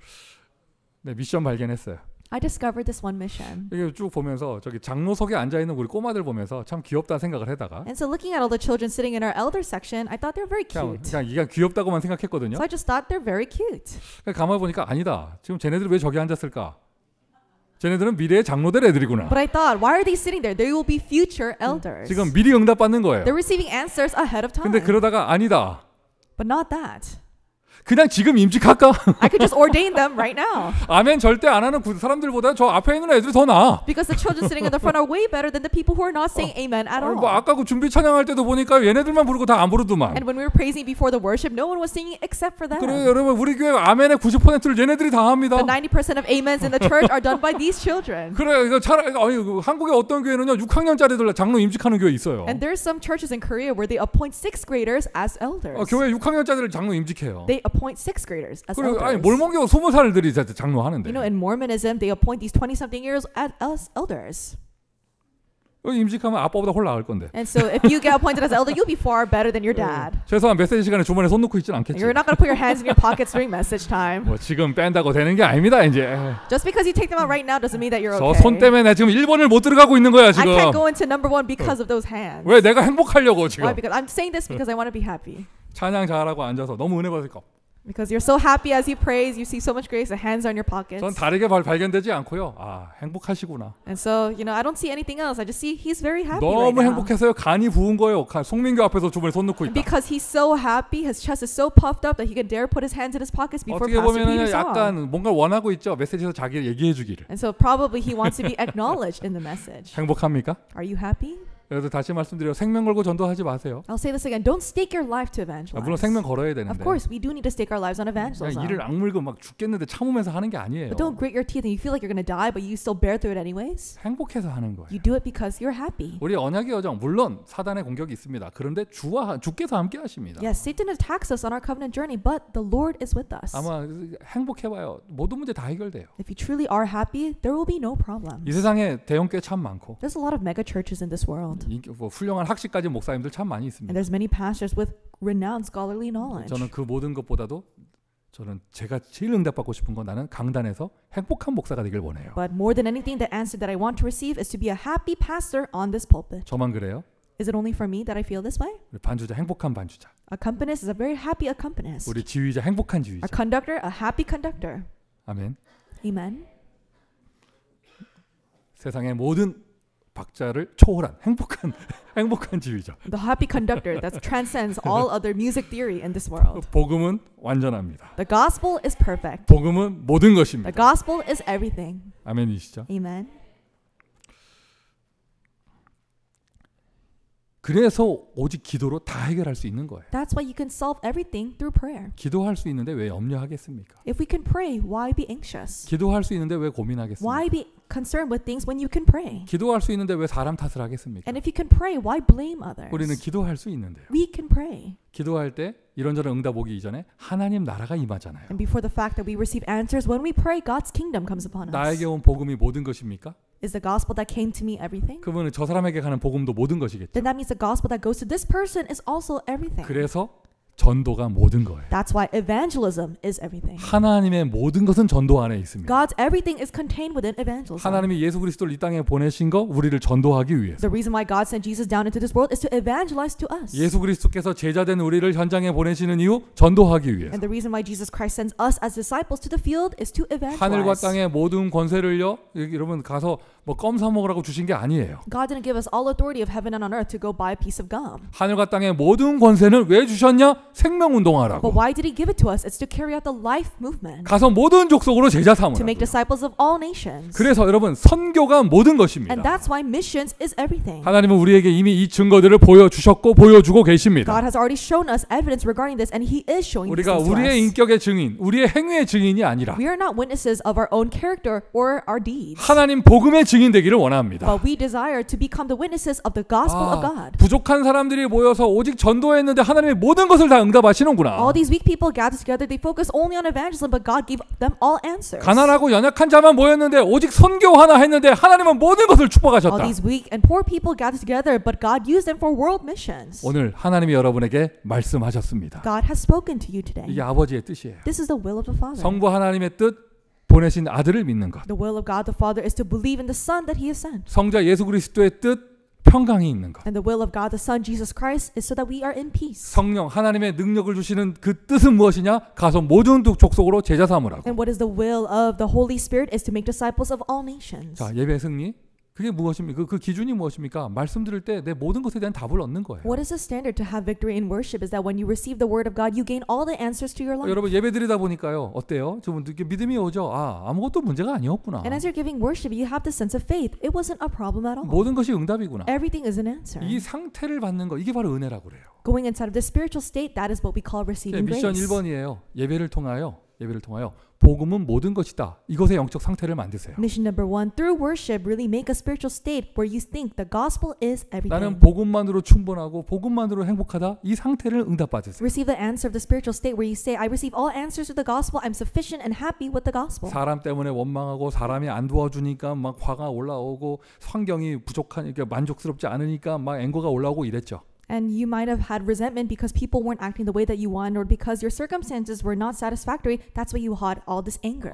[SPEAKER 2] 네, 미션 발견했어요.
[SPEAKER 3] I discovered this one mission.
[SPEAKER 2] 이게 쭉 보면서 저기 장로석에 앉아 있는 우리 꼬마들 보면서 참 귀엽다 생각을 하다가
[SPEAKER 3] And so looking at all the children sitting in our elder section, I thought they're very cute.
[SPEAKER 2] 그냥 이게 귀엽다고만 생각했거든요.
[SPEAKER 3] So I just thought they're very cute.
[SPEAKER 2] 가만히 보니까 아니다. 지금 쟤네들이 왜 저기 앉았을까? 쟤네들은 미래의 장로될 애들이구나.
[SPEAKER 3] But I thought, why are they sitting there? They will be future elders.
[SPEAKER 2] 지금 미리 응답받는 거예요.
[SPEAKER 3] They're receiving answers ahead of time.
[SPEAKER 2] 근데 그러다가 아니다.
[SPEAKER 3] But not that.
[SPEAKER 2] 그냥 지금 임직할까?
[SPEAKER 3] I could just ordain them right now.
[SPEAKER 2] 아멘 절대 안 하는 사람들보다 저 앞에 있는 애들이 더 나아.
[SPEAKER 3] Because the children sitting in the front are way better than the people who are not saying amen at all.
[SPEAKER 2] 뭐 아까 그 준비 찬양할 때도 보니까 얘네들만 부르고 다 안 부르더만.
[SPEAKER 3] And when we were praising before the worship, no one was singing except for them.
[SPEAKER 2] 그래 여러분 우리 교회 아멘의 90%를 얘네들이 다 합니다.
[SPEAKER 3] The 90% of amens in the church are done by these children.
[SPEAKER 2] 그래 이거 차라리 한국의 어떤 교회는요 6학년짜리들 장로 임직하는 교회 있어요.
[SPEAKER 3] And there's some churches in Korea where they appoint 6th graders as elders.
[SPEAKER 2] 교회 6학년짜리를 장로 임직해요.
[SPEAKER 3] They appoint 6th graders as
[SPEAKER 2] 그리고
[SPEAKER 3] elders.
[SPEAKER 2] 몰몬교 20살들이 장로하는데.
[SPEAKER 3] You know, in Mormonism, they appoint these 20-something years as elders.
[SPEAKER 2] 임직하면 아빠보다 훨 나을 건데.
[SPEAKER 3] And so if you get appointed as elder, you'll be far better than your dad.
[SPEAKER 2] 최소한 메시지 시간에 주머니에 손 넣고 있진 않겠지.
[SPEAKER 3] You're not going to put your hands in your pockets during message time.
[SPEAKER 2] 뭐 지금 뺀다고 되는 게 아닙니다 이제.
[SPEAKER 3] Just because you take them out right now doesn't mean that you're
[SPEAKER 2] 저
[SPEAKER 3] okay.
[SPEAKER 2] 손 때문에 나 지금 1번을 못 들어가고 있는 거야
[SPEAKER 3] I
[SPEAKER 2] 지금.
[SPEAKER 3] can't go into number 1 because of those hands.
[SPEAKER 2] 왜 내가 행복하려고 지금.
[SPEAKER 3] Why? Because I'm saying this because I want to be happy.
[SPEAKER 2] 찬양 잘하고 앉아서 너무 은혜 받을까.
[SPEAKER 3] Because you're so happy as you praise, you see so much grace, the hands are in your pockets.
[SPEAKER 2] 전 다르게 발견되지 않고요. 아 행복하시구나.
[SPEAKER 3] And so, you know, I don't see anything else. I just see he's very happy right
[SPEAKER 2] 너무
[SPEAKER 3] now.
[SPEAKER 2] 행복해서요. 간이 부은 거예요. 송민교 앞에서 주머니에 손 넣고 있다.
[SPEAKER 3] Because he's so happy, his chest is so puffed up that he can dare put his hands in his pockets before
[SPEAKER 2] 어떻게
[SPEAKER 3] Pastor
[SPEAKER 2] 보면
[SPEAKER 3] Peter saw.
[SPEAKER 2] 약간 뭔가 원하고 있죠. 메시지에서 자기를 얘기해 주기를.
[SPEAKER 3] And so probably he wants to be acknowledged in the message.
[SPEAKER 2] 행복합니까?
[SPEAKER 3] Are you happy?
[SPEAKER 2] 그래서 다시 말씀드려요. 생명 걸고 전도하지 마세요.
[SPEAKER 3] I'll say this again. Don't stake your life to evangelize.
[SPEAKER 2] 물론 생명 걸어야 되는데.
[SPEAKER 3] Of course, we do need to stake our lives on
[SPEAKER 2] 그냥
[SPEAKER 3] evangelism.
[SPEAKER 2] 이를 악물고 막 죽겠는데 참으면서 하는 게 아니에요.
[SPEAKER 3] But don't grit your teeth and you feel like you're going to die, but you still bear through it anyways.
[SPEAKER 2] 행복해서 하는 거예요.
[SPEAKER 3] You do it because you're happy.
[SPEAKER 2] 우리 언약의 여정 물론 사단의 공격이 있습니다. 그런데 주께서 함께 하십니다.
[SPEAKER 3] Yes, Satan attacks us on our covenant journey, but the Lord is with us.
[SPEAKER 2] 아마 행복해봐요. 모든 문제 다 해결돼요.
[SPEAKER 3] If you truly are happy, there will be no problems.
[SPEAKER 2] 이 세상에 대형교회 참 많고
[SPEAKER 3] There's a lot of mega churches in this world.
[SPEAKER 2] 뭐 훌륭한 학식까지 목사님들 참 많이 있습니다.
[SPEAKER 3] And there's many pastors with renowned scholarly knowledge.
[SPEAKER 2] 저는 그 모든 것보다도 저는 제가 제일 응답받고 싶은 건 나는 강단에서 행복한 목사가 되길 원해요.
[SPEAKER 3] But more than anything, the answer that I want to receive is to be a happy pastor on this pulpit.
[SPEAKER 2] 저만 그래요?
[SPEAKER 3] Is it only for me that I feel this way?
[SPEAKER 2] 우리 반주자 행복한 반주자.
[SPEAKER 3] Accompanist is a very happy accompanist.
[SPEAKER 2] 우리 지휘자 행복한 지휘자.
[SPEAKER 3] Our conductor, a happy conductor.
[SPEAKER 2] 아멘.
[SPEAKER 3] Amen.
[SPEAKER 2] 세상의 모든 박자를 초월한 행복한 지휘자.
[SPEAKER 3] The happy conductor that transcends all other music theory in this world.
[SPEAKER 2] 복음은 완전합니다.
[SPEAKER 3] The gospel is perfect.
[SPEAKER 2] 복음은 모든
[SPEAKER 3] The
[SPEAKER 2] 것입니다.
[SPEAKER 3] gospel is everything.
[SPEAKER 2] 아멘이시죠?
[SPEAKER 3] Amen.
[SPEAKER 2] 그래서 오직 기도로 다 해결할 수 있는 거예요.
[SPEAKER 3] That's why you can solve everything through prayer.
[SPEAKER 2] 기도할 수 있는데 왜 염려하겠습니까?
[SPEAKER 3] If we can pray, why be anxious?
[SPEAKER 2] 기도할 수 있는데 왜 고민하겠습니까?
[SPEAKER 3] Why be concerned with things when you can pray?
[SPEAKER 2] 기도할 수 있는데 왜 사람 탓을 하겠습니까?
[SPEAKER 3] And if you can pray, why blame others?
[SPEAKER 2] 우리는 기도할 수 있는데요.
[SPEAKER 3] We can pray.
[SPEAKER 2] 기도할 때 이런저런 응답 오기 이전에 하나님 나라가 임하잖아요.
[SPEAKER 3] And before the fact that we receive answers, when we pray, God's kingdom comes upon us.
[SPEAKER 2] 나에게 온 복음이 모든 것입니까?
[SPEAKER 3] Is the gospel that came to me everything?
[SPEAKER 2] 그러면 저 사람에게 가는 복음도 모든 것이겠죠.
[SPEAKER 3] Then that means the gospel that goes to this person is also everything.
[SPEAKER 2] 그래서 전도가 모든 거예요.
[SPEAKER 3] That's why evangelism is everything.
[SPEAKER 2] 하나님의 모든 것은 전도 안에 있습니다.
[SPEAKER 3] God's everything is contained within evangelism.
[SPEAKER 2] 하나님이 예수 그리스도를 이 땅에 보내신 거 우리를 전도하기 위해서.
[SPEAKER 3] The reason why God sent Jesus down into this world is to evangelize to us.
[SPEAKER 2] 예수 그리스도께서 제자된 우리를 현장에 보내시는 이유 전도하기 위해서.
[SPEAKER 3] And the reason why Jesus Christ sends us as disciples to the field is to evangelize.
[SPEAKER 2] 하늘과 땅의 모든 권세를요. 여러분 가서 뭐 껌 사 먹으라고 주신 게 아니에요.
[SPEAKER 3] God didn't give us all authority of heaven and on earth to go buy a piece of gum.
[SPEAKER 2] 하늘과 땅의 모든 권세는 왜 주셨냐? 생명 운동하라고.
[SPEAKER 3] But why did he give it to us? It's to carry out the life movement.
[SPEAKER 2] 가서 모든 족속으로 제자
[SPEAKER 3] To make
[SPEAKER 2] 삼으라고.
[SPEAKER 3] disciples of all nations.
[SPEAKER 2] 그래서 여러분 선교가 모든 것입니다.
[SPEAKER 3] And that's why missions is everything.
[SPEAKER 2] 하나님은 우리에게 이미 이 증거들을 보여주셨고 보여주고 계십니다.
[SPEAKER 3] God has already shown us evidence regarding this, and He is showing these
[SPEAKER 2] 우리가
[SPEAKER 3] things to
[SPEAKER 2] 우리의
[SPEAKER 3] us.
[SPEAKER 2] 인격의 증인, 우리의 행위의 증인이 아니라
[SPEAKER 3] We are not witnesses of our own character or our deeds,
[SPEAKER 2] 하나님 복음의 증인 되기를 원합니다.
[SPEAKER 3] but we desire to become the witnesses of the gospel of God.
[SPEAKER 2] 부족한 사람들이 모여서 오직 전도했는데 하나님의 모든 것을 다 응답하시는구나.
[SPEAKER 3] All these weak people gathered together, they focus only on evangelism, but God gave them all answers.
[SPEAKER 2] 가난하고 연약한 자만 모였는데 오직 선교 하나 했는데 하나님은 모든 것을
[SPEAKER 3] All
[SPEAKER 2] 축복하셨다.
[SPEAKER 3] these weak and poor people gathered together, but God used them for world missions.
[SPEAKER 2] 오늘 하나님이 여러분에게 말씀하셨습니다.
[SPEAKER 3] God has spoken to you today.
[SPEAKER 2] 이게 아버지의 뜻이에요.
[SPEAKER 3] This is the will of the Father.
[SPEAKER 2] 성부 하나님의 뜻, 보내신 아들을 믿는 것.
[SPEAKER 3] The will of God the Father is to believe in the Son that He has sent.
[SPEAKER 2] 성자 예수 그리스도의 뜻, 평강이 있는 것.
[SPEAKER 3] And the will of God the Son Jesus Christ is so that we are in peace.
[SPEAKER 2] 성령 하나님의 능력을 주시는 그 뜻은 무엇이냐? 가서 모든 족속으로 제자 삼으라고.
[SPEAKER 3] And what is the will of the Holy Spirit is to make disciples of all nations.
[SPEAKER 2] 자, 예배 승리. 그게 무엇입니까? 그 기준이 무엇입니까? 말씀 들을 때 내 모든 것에 대한 답을 얻는 거예요.
[SPEAKER 3] What is the standard to have victory in worship is that when you receive the word of God, you gain all the answers to your life.
[SPEAKER 2] 여러분 예배 드리다 보니까요. 어때요? 저분 이렇게 믿음이 오죠. 아무것도 문제가 아니었구나.
[SPEAKER 3] And as you're giving worship, you have this sense of faith. It wasn't a problem at all.
[SPEAKER 2] 모든 것이 응답이구나.
[SPEAKER 3] Everything is an answer.
[SPEAKER 2] 이 상태를 받는 거 이게 바로 은혜라고 그래요.
[SPEAKER 3] Going inside of the spiritual state, that is what we call receiving
[SPEAKER 2] 미션
[SPEAKER 3] grace.
[SPEAKER 2] 1번이에요. 예배를 통하여 복음은 모든 것이다. 이것의 영적 상태를 만드세요.
[SPEAKER 3] Mission number 1, through worship, really make a spiritual state where you think the gospel is everything.
[SPEAKER 2] 나는 복음만으로 충분하고 복음만으로 행복하다. 이 상태를 응답받으세요.
[SPEAKER 3] Receive the answer of the spiritual state where you say, I receive all answers to the gospel. I'm sufficient and happy with the gospel.
[SPEAKER 2] 사람 때문에 원망하고 사람이 안 도와주니까 막 화가 올라오고 환경이 부족하니까 만족스럽지 않으니까 막 앵거가 올라오고 이랬죠.
[SPEAKER 3] And you might have had resentment because people weren't acting the way that you want or because your circumstances were not satisfactory. That's why you had all this anger.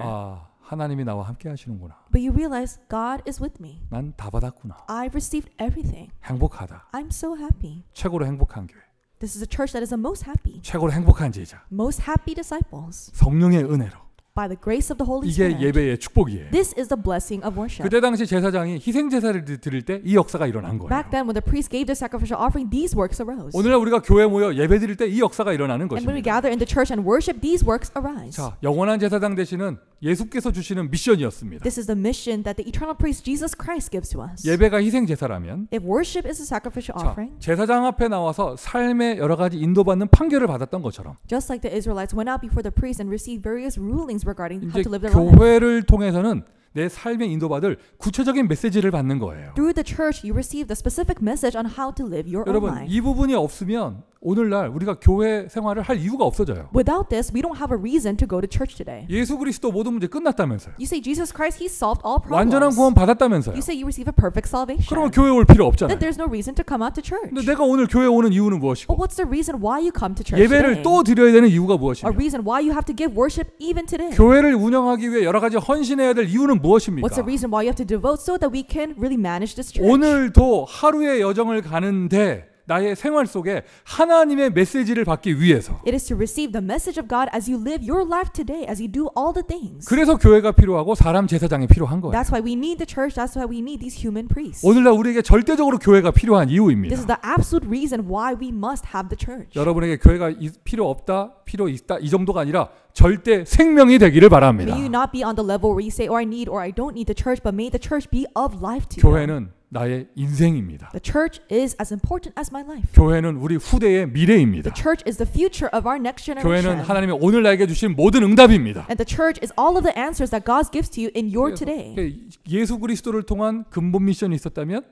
[SPEAKER 2] 하나님이 나와 함께 하시는구나.
[SPEAKER 3] But you realize God is with me.
[SPEAKER 2] 난 다 받았구나.
[SPEAKER 3] I've received everything.
[SPEAKER 2] 행복하다.
[SPEAKER 3] I'm so happy.
[SPEAKER 2] 최고로 행복한 교회.
[SPEAKER 3] This is a church that is the most happy.
[SPEAKER 2] 최고로 행복한 제자.
[SPEAKER 3] Most happy disciples.
[SPEAKER 2] 성령의 은혜로.
[SPEAKER 3] By the grace of the Holy
[SPEAKER 2] 이게
[SPEAKER 3] Spirit.
[SPEAKER 2] 예배의 축복이에요.
[SPEAKER 3] This is the blessing of worship.
[SPEAKER 2] 그때 당시 제사장이 희생 제사를 드릴 때 이 역사가 일어난 거예요.
[SPEAKER 3] Back then when the priest gave the sacrificial offering, these works arose.
[SPEAKER 2] 오늘날 우리가 교회 모여 예배 드릴 때 이 역사가 일어나는
[SPEAKER 3] And when we
[SPEAKER 2] 것입니다.
[SPEAKER 3] gather in the church and worship, these works arise.
[SPEAKER 2] 자, 영원한 제사장 되시는 예수께서 주시는 미션이었습니다.
[SPEAKER 3] This is the mission that the eternal priest Jesus Christ gives to us.
[SPEAKER 2] 예배가 희생 제사라면
[SPEAKER 3] If worship is a sacrificial
[SPEAKER 2] 자,
[SPEAKER 3] offering,
[SPEAKER 2] 제사장 앞에 나와서 삶의 여러 가지 인도받는 판결을 받았던 것처럼
[SPEAKER 3] just like the Israelites went out before the priest and received various rulings regarding how
[SPEAKER 2] 이제
[SPEAKER 3] to live their life.
[SPEAKER 2] 교회를 통해서는 내 삶에 인도받을 구체적인 메시지를 받는 거예요.
[SPEAKER 3] Through the church, you receive the specific message on how to live your own
[SPEAKER 2] 여러분
[SPEAKER 3] life.
[SPEAKER 2] 이 부분이 없으면 오늘날 우리가 교회 생활을 할 이유가 없어져요.
[SPEAKER 3] Without this, we don't have a reason to go to church today.
[SPEAKER 2] 예수 그리스도 모든 문제 끝났다면서요.
[SPEAKER 3] You say Jesus Christ, He solved all
[SPEAKER 2] 완전한
[SPEAKER 3] problems.
[SPEAKER 2] 구원 받았다면서요.
[SPEAKER 3] You say you receive a perfect salvation.
[SPEAKER 2] 그러면 교회 올 필요 없잖아요.
[SPEAKER 3] Then there's no reason to come out to church.
[SPEAKER 2] 근데 내가 오늘 교회 오는 이유는 무엇이고
[SPEAKER 3] But what's the reason why you come to church
[SPEAKER 2] 예배를
[SPEAKER 3] today?
[SPEAKER 2] 또 드려야 되는 이유가
[SPEAKER 3] A
[SPEAKER 2] 무엇이며
[SPEAKER 3] reason why you have to give worship even today.
[SPEAKER 2] 교회를 운영하기 위해 여러 가지 헌신해야 될 이유는 무엇입니까?
[SPEAKER 3] What's the reason why you have to devote so that we can really manage this church?
[SPEAKER 2] 오늘도 하루의 여정을 가는데 나의 생활 속에 하나님의 메시지를 받기 위해서
[SPEAKER 3] It is to receive the message of God as you live your life today, as you do all the things.
[SPEAKER 2] 그래서 교회가 필요하고 사람 제사장이 필요한 거예요.
[SPEAKER 3] That's why we need the church. That's why we need these human priests.
[SPEAKER 2] 오늘날 우리에게 절대적으로 교회가 필요한
[SPEAKER 3] This is
[SPEAKER 2] 이유입니다.
[SPEAKER 3] the absolute reason why we must have the church.
[SPEAKER 2] 여러분에게 교회가 필요 없다, 필요 있다 이 정도가 아니라 절대 생명이 되기를 바랍니다.
[SPEAKER 3] May you not be on the level where you say, I need or I don't need the church, but may the church be of life to you.
[SPEAKER 2] 교회는 나의 인생입니다.
[SPEAKER 3] The church is as important as my life.
[SPEAKER 2] 교회는 우리 후대의 미래입니다.
[SPEAKER 3] The church is the future of our next
[SPEAKER 2] 교회는
[SPEAKER 3] generation.
[SPEAKER 2] 하나님의 오늘 나에게 주신 모든 응답입니다.
[SPEAKER 3] And the church is all of the answers that God gives to you in your today.
[SPEAKER 2] 예수 그리스도를 통한 근본 미션이 있었다면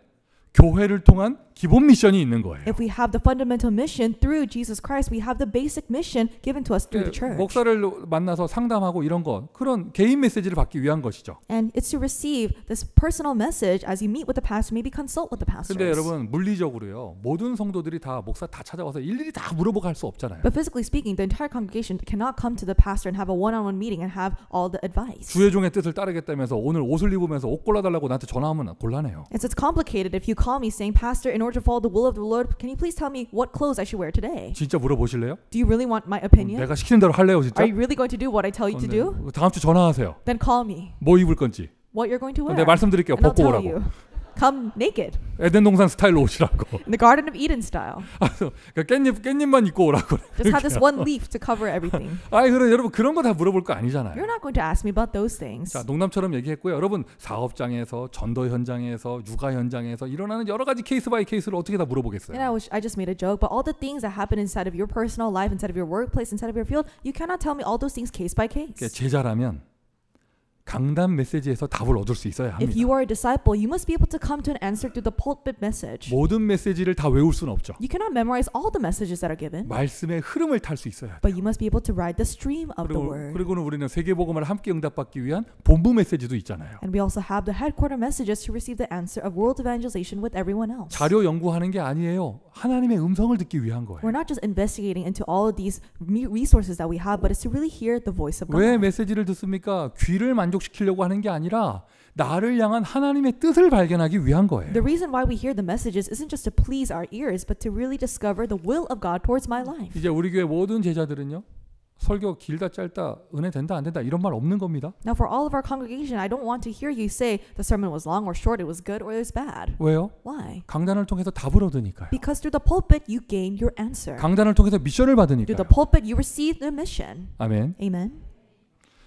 [SPEAKER 2] 교회를 통한 기본 미션이 있는 거예요.
[SPEAKER 3] If we have the fundamental mission through Jesus Christ, we have the basic mission given to us through the church.
[SPEAKER 2] 목사를 만나서 상담하고 이런 거 그런 개인 메시지를 받기 위한 것이죠.
[SPEAKER 3] And it's to receive this personal message as you meet with the pastor, maybe consult with the pastors.
[SPEAKER 2] 근데 여러분 물리적으로요. 모든 성도들이 다 목사 다 찾아와서 일일이 다 물어보고 할 수 없잖아요.
[SPEAKER 3] But physically speaking, the entire congregation cannot come to the pastor and have a one-on-one meeting and have all the advice.
[SPEAKER 2] 주의종의 뜻을 따르겠다면서 오늘 옷을 입으면서 옷 골라달라고 나한테 전화하면 곤란해요.
[SPEAKER 3] And so it's complicated if you call me saying, Pastor, in order to follow the will of the Lord, can you please tell me what clothes I should wear today?
[SPEAKER 2] 진짜 물어보실래요?
[SPEAKER 3] Do you really want my opinion?
[SPEAKER 2] 내가 시키는 대로 할래요 진짜?
[SPEAKER 3] Are you really going to do what I tell you to do?
[SPEAKER 2] 다음 주 전화하세요.
[SPEAKER 3] Then call me.
[SPEAKER 2] 뭐 입을 건지.
[SPEAKER 3] What you're going to wear?
[SPEAKER 2] 내가 말씀드릴게요.
[SPEAKER 3] And I'll
[SPEAKER 2] 벗고
[SPEAKER 3] tell
[SPEAKER 2] 오라고.
[SPEAKER 3] you. Come naked.
[SPEAKER 2] 에덴 동산 스타일로 오시라고.
[SPEAKER 3] In the Garden of Eden style.
[SPEAKER 2] 깻잎만 입고 오라고.
[SPEAKER 3] Just have this one leaf to cover everything.
[SPEAKER 2] 아이 그래 여러분 그런 거 다 물어볼 거 아니잖아요.
[SPEAKER 3] You're not going to ask me about those things.
[SPEAKER 2] 자 농담처럼 얘기했고요. 여러분 사업장에서 전도 현장에서 육아 현장에서 일어나는 여러 가지 케이스 바이 케이스를 어떻게 다 물어보겠어요.
[SPEAKER 3] And I just made a joke, but all the things that happen inside of your personal life, inside of your workplace, inside of your field, you cannot tell me all those things case by case.
[SPEAKER 2] 제자라면 강단 메시지에서 답을 얻을 수 있어야
[SPEAKER 3] If
[SPEAKER 2] 합니다.
[SPEAKER 3] you are a disciple, you must be able to come to an answer through the pulpit message.
[SPEAKER 2] 모든 메시지를 다 외울 수는 없죠.
[SPEAKER 3] You cannot memorize all the messages that are given,
[SPEAKER 2] 말씀의 흐름을 탈 수 있어야 돼요.
[SPEAKER 3] but you must be able to ride the stream of the word.
[SPEAKER 2] 그리고는 우리는 세계복음을 함께 응답받기 위한 본부 메시지도 있잖아요.
[SPEAKER 3] And we also have the headquarter messages to receive the answer of world evangelization with everyone else.
[SPEAKER 2] 자료 연구하는 게 아니에요. 하나님의 음성을 듣기 위한 거예요.
[SPEAKER 3] We're not just investigating into all of these resources that we have, but it's to really hear the voice of
[SPEAKER 2] 왜
[SPEAKER 3] God.
[SPEAKER 2] 메시지를 듣습니까? 귀를 만족시키려고 하는 게 아니라 나를 향한 하나님의 뜻을 발견하기 위한 거예요.
[SPEAKER 3] The reason why we hear the messages isn't just to please our ears, but to really discover the will of God towards my life.
[SPEAKER 2] 이제 우리 교회 모든 제자들은요. 설교 길다 짧다 은혜 된다 안 된다 이런 말 없는 겁니다.
[SPEAKER 3] Now, for all of our congregation, I don't want to hear you say the sermon was long or short, it was good or it was bad.
[SPEAKER 2] 왜요?
[SPEAKER 3] Why?
[SPEAKER 2] 강단을 통해서 답을 얻으니까요.
[SPEAKER 3] Because through the pulpit, you gain your answer.
[SPEAKER 2] 강단을 통해서 미션을
[SPEAKER 3] Through
[SPEAKER 2] 받으니까요.
[SPEAKER 3] the pulpit, you receive the mission.
[SPEAKER 2] 아멘.
[SPEAKER 3] Amen.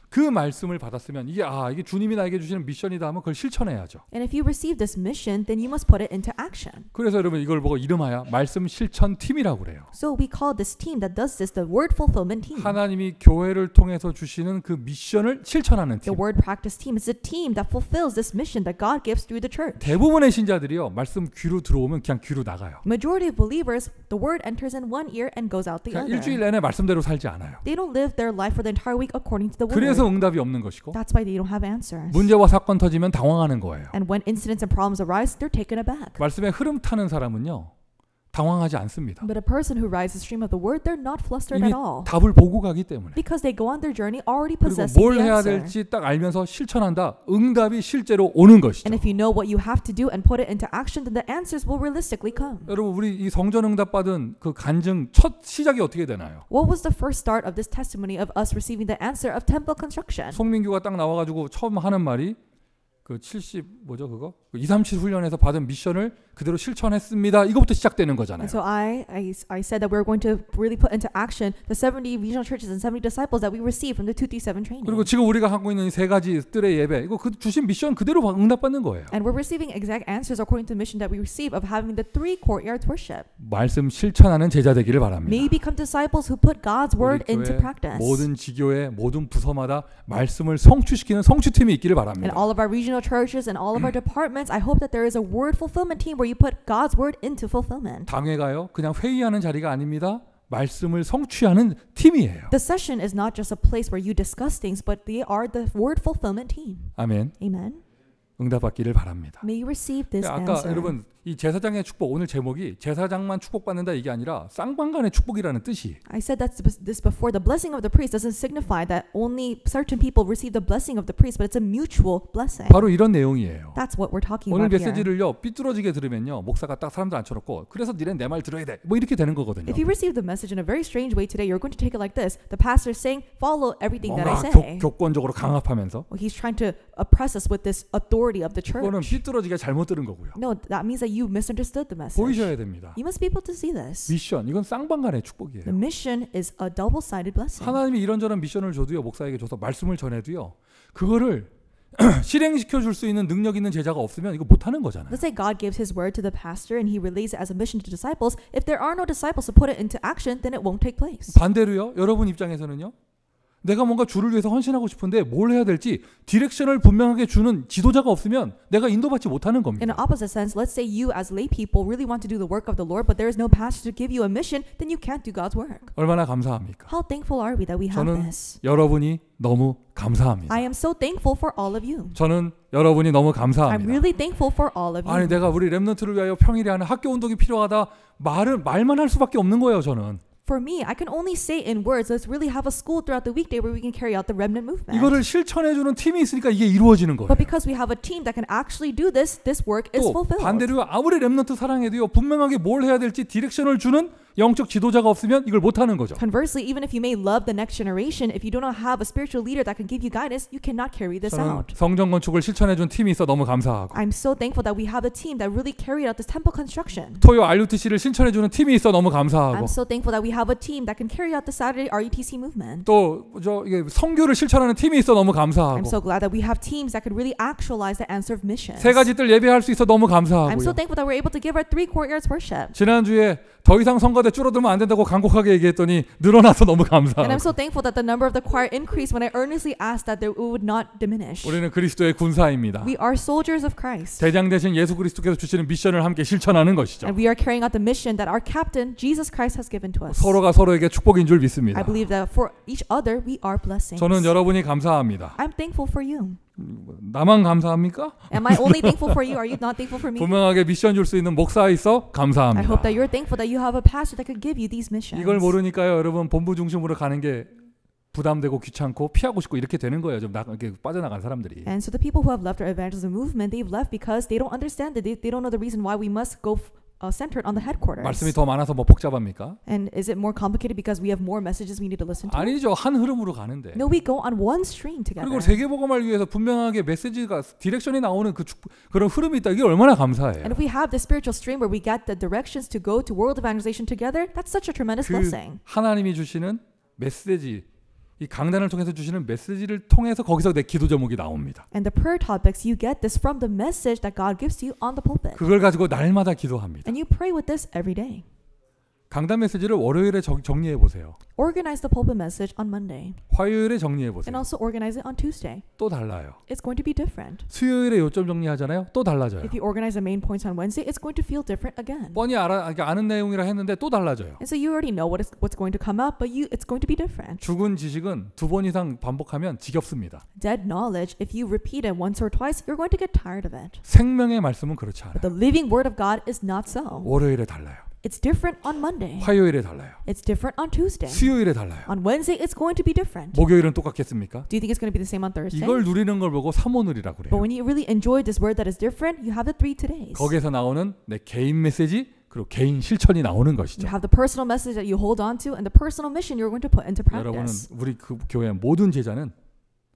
[SPEAKER 2] 그 말씀을 받았으면 이게 주님이 나에게 주시는 미션이다 하면 그걸 실천해야죠.
[SPEAKER 3] And if you receive this mission, then you must put it into action.
[SPEAKER 2] 그래서 여러분 이걸 보고 이름하여 말씀 실천 팀이라고 그래요.
[SPEAKER 3] So we call this team that does this the word fulfillment team.
[SPEAKER 2] 하나님이 교회를 통해서 주시는 그 미션을 실천하는 팀.
[SPEAKER 3] The word practice team is a team that fulfills this mission that God gives through the church.
[SPEAKER 2] 대부분의 신자들이요 말씀 귀로 들어오면 그냥 귀로 나가요.
[SPEAKER 3] Majority of believers, the word enters in one ear and goes out the
[SPEAKER 2] 그냥
[SPEAKER 3] other.
[SPEAKER 2] 일주일 내내 말씀대로 살지 않아요.
[SPEAKER 3] They don't live their life for the entire week according to the word.
[SPEAKER 2] 그래서 응답이 없는 것이고
[SPEAKER 3] That's why they don't have answers.
[SPEAKER 2] 문제와 사건 터지면 당황하는 거예요.
[SPEAKER 3] And when incidents and problems arise, they're taken aback.
[SPEAKER 2] 말씀의 흐름 타는 사람은요 당황하지 않습니다.
[SPEAKER 3] But a person who rides the stream of the word, they're not flustered
[SPEAKER 2] 이미
[SPEAKER 3] at all.
[SPEAKER 2] 답을 보고 가기 때문에.
[SPEAKER 3] Because they go on their journey already
[SPEAKER 2] 그리고
[SPEAKER 3] possessing
[SPEAKER 2] 뭘
[SPEAKER 3] the
[SPEAKER 2] 해야
[SPEAKER 3] answer.
[SPEAKER 2] 될지 딱 알면서 실천한다. 응답이 실제로 오는 것이죠.
[SPEAKER 3] And if you know what you have to do and put it into action, then the answers will realistically come.
[SPEAKER 2] 여러분 우리 이 성전 응답 받은 그 간증 첫 시작이 어떻게 되나요?
[SPEAKER 3] What was the first start of this testimony of us receiving the answer of temple construction?
[SPEAKER 2] 송민규가 딱 나와가지고 처음 하는 말이 그 70 뭐죠 그거? 237 훈련에서 받은 미션을 그대로 실천했습니다. 이거부터 시작되는 거잖아요.
[SPEAKER 3] And so I said that we were going to really put into action the 70 regional churches and 70 disciples that we received from the 237 training.
[SPEAKER 2] 그리고 지금 우리가 하고 있는 이 세 가지 뜰의 예배 이거 그 주신 미션 그대로 응답받는 거예요.
[SPEAKER 3] And we're receiving exact answers according to the mission that we receive of having the 3 courtyards worship.
[SPEAKER 2] 말씀 실천하는 제자 되기를 바랍니다.
[SPEAKER 3] May become disciples who put God's
[SPEAKER 2] 우리
[SPEAKER 3] word into
[SPEAKER 2] 교회
[SPEAKER 3] practice.
[SPEAKER 2] 모든 지교회 모든 부서마다 말씀을 성취시키는 성취팀이 있기를
[SPEAKER 3] In
[SPEAKER 2] 바랍니다.
[SPEAKER 3] all of our regional churches and all of our departments, I hope that there is a word fulfillment team where you put God's word into fulfillment.
[SPEAKER 2] 당회가요 그냥 회의하는 자리가 아닙니다. 말씀을 성취하는 팀이에요.
[SPEAKER 3] The session is not just a place where you discuss things, but they are the word fulfillment team.
[SPEAKER 2] 아멘.
[SPEAKER 3] Amen.
[SPEAKER 2] 응답받기를 바랍니다.
[SPEAKER 3] May you receive this
[SPEAKER 2] 아까
[SPEAKER 3] answer.
[SPEAKER 2] 여러분 이 제사장의 축복 오늘 제목이 제사장만 축복받는다 이게 아니라 쌍방간의 축복이라는 뜻이.
[SPEAKER 3] I said that this before. The blessing of the priest doesn't signify that only certain people receive the blessing of the priest, but it's a mutual blessing.
[SPEAKER 2] 바로 이런 내용이에요.
[SPEAKER 3] That's what we're talking
[SPEAKER 2] 오늘
[SPEAKER 3] about here.
[SPEAKER 2] 메시지를요 삐뚤어지게 들으면요 목사가 딱 사람들 앉혀놓고 그래서 니네 내 말 들어야 돼 뭐 이렇게 되는 거거든요.
[SPEAKER 3] If you receive the message in a very strange way today, you're going to take it like this. The pastor is saying, follow everything that I
[SPEAKER 2] 뭔가
[SPEAKER 3] say.
[SPEAKER 2] 교권적으로 강압하면서
[SPEAKER 3] Well, he's trying to oppress us with this authority of the
[SPEAKER 2] 그거는
[SPEAKER 3] church.
[SPEAKER 2] 삐뚤어지게 잘못 들은 거고요.
[SPEAKER 3] No, that means that you misunderstood the message.
[SPEAKER 2] 보이셔야 됩니다.
[SPEAKER 3] You must be able to see this.
[SPEAKER 2] 미션 이건 쌍방간의
[SPEAKER 3] The
[SPEAKER 2] 축복이에요.
[SPEAKER 3] mission is a double-sided blessing.
[SPEAKER 2] 하나님이 이런저런 미션을 줘도요 목사에게 줘서 말씀을 전해도요 그거를 실행시켜 줄 수 있는 능력 있는 제자가 없으면 이거 못하는 거잖아요.
[SPEAKER 3] Let's say God gives his word to the pastor and he relays it as a mission to disciples. If there are no disciples to put it into action, then it won't take place.
[SPEAKER 2] 반대로요 여러분 입장에서는요 내가 뭔가 주를 위해서 헌신하고 싶은데 뭘 해야 될지 디렉션을 분명하게 주는 지도자가 없으면 내가 인도받지 못하는
[SPEAKER 3] In an
[SPEAKER 2] 겁니다.
[SPEAKER 3] opposite sense, let's say you as lay people really want to do the work of the Lord, but there is no pastor to give you a mission, then you can't do God's work.
[SPEAKER 2] 얼마나 감사합니까?
[SPEAKER 3] How thankful are we that we have
[SPEAKER 2] 저는
[SPEAKER 3] this?
[SPEAKER 2] 여러분이 너무 감사합니다.
[SPEAKER 3] I am so thankful for all of you.
[SPEAKER 2] 저는 여러분이 너무
[SPEAKER 3] I'm
[SPEAKER 2] 감사합니다.
[SPEAKER 3] really thankful for all of
[SPEAKER 2] 아니
[SPEAKER 3] you.
[SPEAKER 2] 내가 우리 렘넌트를 위하여 평일에 하는 학교 운동이 필요하다 말만 할 수밖에 없는 거예요 저는.
[SPEAKER 3] For me, I can only say in words, let's really have a school throughout the weekday where we can carry out the remnant movement.
[SPEAKER 2] 이거를 실천해주는 팀이 있으니까 이게 이루어지는 거예요.
[SPEAKER 3] But because we have a team that can actually do this, this work is
[SPEAKER 2] 또
[SPEAKER 3] fulfilled.
[SPEAKER 2] 반대로 아무리 렘넌트 사랑해도요 분명하게 뭘 해야 될지 디렉션을 주는 영적 지도자가 없으면 이걸 못하는 거죠.
[SPEAKER 3] Conversely, even if you may love the next generation, if you do not have a spiritual leader that can give you guidance, you cannot carry this
[SPEAKER 2] 저는
[SPEAKER 3] out.
[SPEAKER 2] 성전 건축을 실천해준 팀이 있어 너무 감사하고
[SPEAKER 3] I'm so thankful that we have a team that really carried out this temple construction.
[SPEAKER 2] 토요 RUTC를 실천해주는 팀이 있어 너무 감사하고
[SPEAKER 3] I'm so thankful that we have a team that can carry out the Saturday RUTC movement.
[SPEAKER 2] 또 이게 선교를 실천하는 팀이 있어 너무
[SPEAKER 3] I'm
[SPEAKER 2] 감사하고
[SPEAKER 3] so glad that we have teams that could really actualize the answer of missions.
[SPEAKER 2] 세 가지 뜰 예배할 수 있어 너무
[SPEAKER 3] I'm
[SPEAKER 2] 감사하고요.
[SPEAKER 3] so thankful that we're able to give our 3 courtyards worship.
[SPEAKER 2] 지난주에 더 이상 성가대 줄어들면 안 된다고 간곡하게 얘기했더니 늘어나서 너무
[SPEAKER 3] And
[SPEAKER 2] 감사하고
[SPEAKER 3] I'm so thankful that the number of the choir increased when I earnestly asked that it would not diminish.
[SPEAKER 2] 우리는 그리스도의 군사입니다.
[SPEAKER 3] We are soldiers of Christ.
[SPEAKER 2] 대장 대신 예수 그리스도께서 주시는 미션을 함께 실천하는 것이죠.
[SPEAKER 3] And we are carrying out the mission that our captain, Jesus Christ, has given to us.
[SPEAKER 2] 서로가 서로에게 축복인 줄 믿습니다.
[SPEAKER 3] I believe that for each other, we are blessings.
[SPEAKER 2] 저는 여러분이 감사합니다.
[SPEAKER 3] I'm thankful for you.
[SPEAKER 2] 나만 감사합니까?
[SPEAKER 3] Am I only thankful for you? Are you not thankful for me?
[SPEAKER 2] 분명하게 미션 줄 수 있는 목사 있어
[SPEAKER 3] I
[SPEAKER 2] 감사합니다.
[SPEAKER 3] hope that you're thankful that you have a pastor that could give you these missions.
[SPEAKER 2] 이걸 모르니까요, 여러분 본부 중심으로 가는 게 부담되고 귀찮고 피하고 싶고 이렇게 되는 거예요. 좀 이렇게 빠져나간 사람들이.
[SPEAKER 3] And so the people who have left our evangelism movement, they've left because they don't understand it. They don't know the reason why we must go centered on the headquarters.
[SPEAKER 2] 말씀이 더 많아서 뭐 복잡합니까?
[SPEAKER 3] And is it more complicated because we have more messages we need to listen to?
[SPEAKER 2] 아니죠. 한 흐름으로 가는데.
[SPEAKER 3] No, we go on one stream together.
[SPEAKER 2] 그리고 세계복음을 위해서 분명하게 메시지가 디렉션이 나오는 그런 흐름이 있다. 이게 얼마나 감사해요.
[SPEAKER 3] And if we have the spiritual stream where we get the directions to go to world evangelization together, that's such a tremendous
[SPEAKER 2] 그
[SPEAKER 3] blessing.
[SPEAKER 2] 하나님이 주시는 메시지, 이 강단을 통해서 주시는 메시지를 통해서 거기서 내 기도 제목이 나옵니다.
[SPEAKER 3] And the prayer topics, you get this from the message that God gives to you on the pulpit.
[SPEAKER 2] 그걸 가지고 날마다 기도합니다.
[SPEAKER 3] And you pray with this every day.
[SPEAKER 2] 강단 메시지를 월요일에 정리해 보세요.
[SPEAKER 3] Organize the pulpit message on Monday.
[SPEAKER 2] 화요일에 정리해
[SPEAKER 3] And
[SPEAKER 2] 보세요.
[SPEAKER 3] also organize it on Tuesday.
[SPEAKER 2] 또 달라요.
[SPEAKER 3] It's going to be different.
[SPEAKER 2] 수요일에 요점 정리하잖아요. 또 달라져요.
[SPEAKER 3] If you organize the main points on Wednesday, it's going to feel different again.
[SPEAKER 2] 뻔히 아는 내용이라 했는데 또 달라져요.
[SPEAKER 3] And so you already know what's going to come up, but it's going to be different.
[SPEAKER 2] 죽은 지식은 2번 이상 반복하면 지겹습니다.
[SPEAKER 3] Dead knowledge, if you repeat it once or twice, you're going to get tired of it.
[SPEAKER 2] 생명의 말씀은 그렇지 않아요.
[SPEAKER 3] But the living word of God is not so.
[SPEAKER 2] 월요일에 달라요.
[SPEAKER 3] It's different on Monday.
[SPEAKER 2] 화요일에 달라요.
[SPEAKER 3] It's different on Tuesday.
[SPEAKER 2] 수요일에 달라요.
[SPEAKER 3] On Wednesday, it's going to be different.
[SPEAKER 2] 목요일은 똑같겠습니까?
[SPEAKER 3] Do you think it's going to be the same on Thursday?
[SPEAKER 2] 이걸 누리는 걸 보고 삼오늘이라고
[SPEAKER 3] But
[SPEAKER 2] 그래요.
[SPEAKER 3] when you really enjoy this word that is different, you have the 3 todays.
[SPEAKER 2] 거기에서 나오는 내 개인 메시지 그리고 개인 실천이 나오는 것이죠.
[SPEAKER 3] You have the personal message that you hold on to and the personal mission you're going to put into
[SPEAKER 2] 여러분은
[SPEAKER 3] practice.
[SPEAKER 2] 우리 그 교회 모든 제자는